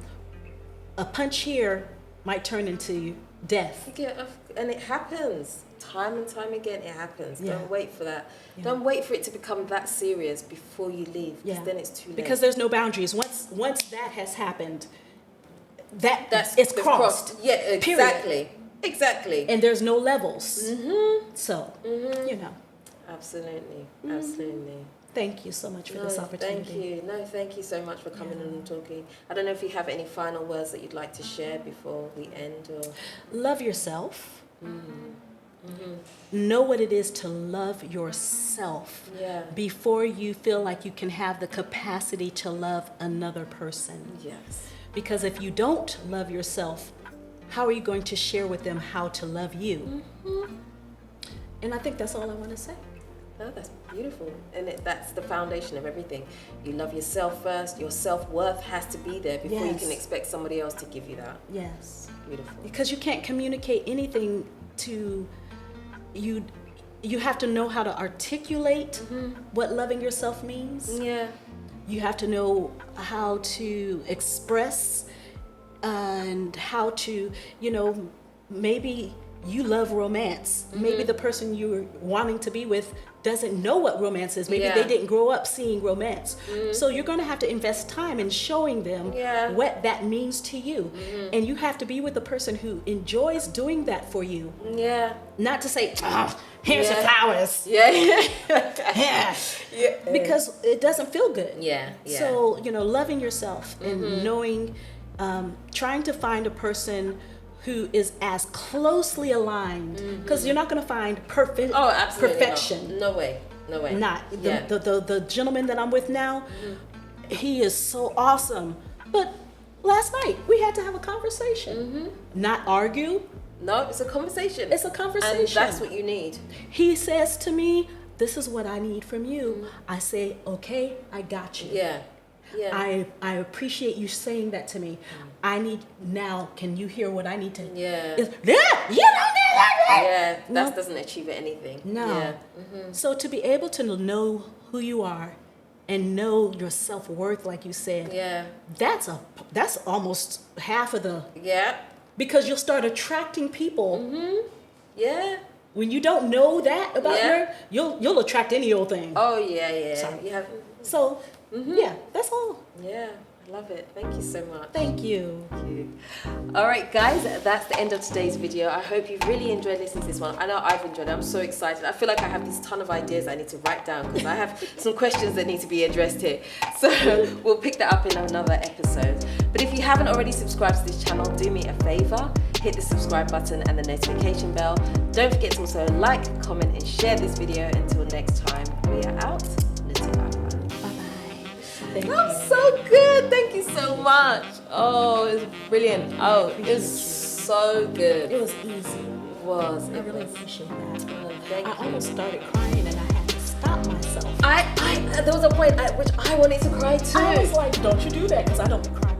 a punch here might turn into death. And it happens time and time again. It happens. Don't wait for that. Don't wait for it to become that serious before you leave, because then it's too late. Because there's no boundaries. Once that has happened, it's crossed. Exactly. Exactly. And there's no levels. So, you know. Absolutely. Thank you so much for this opportunity. Thank you so much for coming in and talking. I don't know if you have any final words that you'd like to share before we end. Love yourself. Know what it is to love yourself before you feel like you can have the capacity to love another person. Because if you don't love yourself, how are you going to share with them how to love you? And I think that's all I want to say. Oh, that's beautiful. And that's the foundation of everything. You love yourself first. Your self-worth has to be there before you can expect somebody else to give you that. Beautiful. Because you can't communicate anything to you. You have to know how to articulate what loving yourself means. You have to know how to express and how to, you know, maybe you love romance. Maybe the person you're wanting to be with doesn't know what romance is. Maybe they didn't grow up seeing romance. So you're going to have to invest time in showing them what that means to you. And you have to be with a person who enjoys doing that for you. Not to say, here's your flowers. Because it doesn't feel good. So, you know, loving yourself and knowing, trying to find a person who is as closely aligned, because you're not going to find perfection. No way. Not the gentleman that I'm with now. He is so awesome, but last night we had to have a conversation, not argue, No, it's a conversation. It's a conversation. And that's what you need. He says to me, this is what I need from you. I say, okay, I got you. Yeah. Yeah. I appreciate you saying that to me. I need, now, can you hear what I need to? Yeah. You don't need that. Yeah, that No. doesn't achieve anything. No. Yeah. So to be able to know who you are and know your self-worth, like you said, Yeah. that's almost half of the, Yeah. because you'll start attracting people. Yeah. When you don't know that about Yeah. her, you'll attract any old thing. Oh, yeah, yeah. Sorry. You have, So, yeah, that's all. yeah, I love it. Thank you so much. Thank you. Thank you. All right, guys, that's the end of today's video. I hope you've really enjoyed listening to this one. I know I've enjoyed it. I'm so excited. I feel like I have this ton of ideas I need to write down because I have some questions that need to be addressed here. So we'll pick that up in another episode. But if you haven't already subscribed to this channel, do me a favor. Hit the subscribe button and the notification bell. Don't forget to also like, comment, and share this video. Until next time, we are out. Thank That was you. so good. Thank you so much. Oh, it was brilliant. Oh, it was so good. It was easy. It was. I really appreciate that. Oh, thank I you. almost started crying and I had to stop myself. There was a point at which I wanted to cry too. I was like, don't you do that, because I don't cry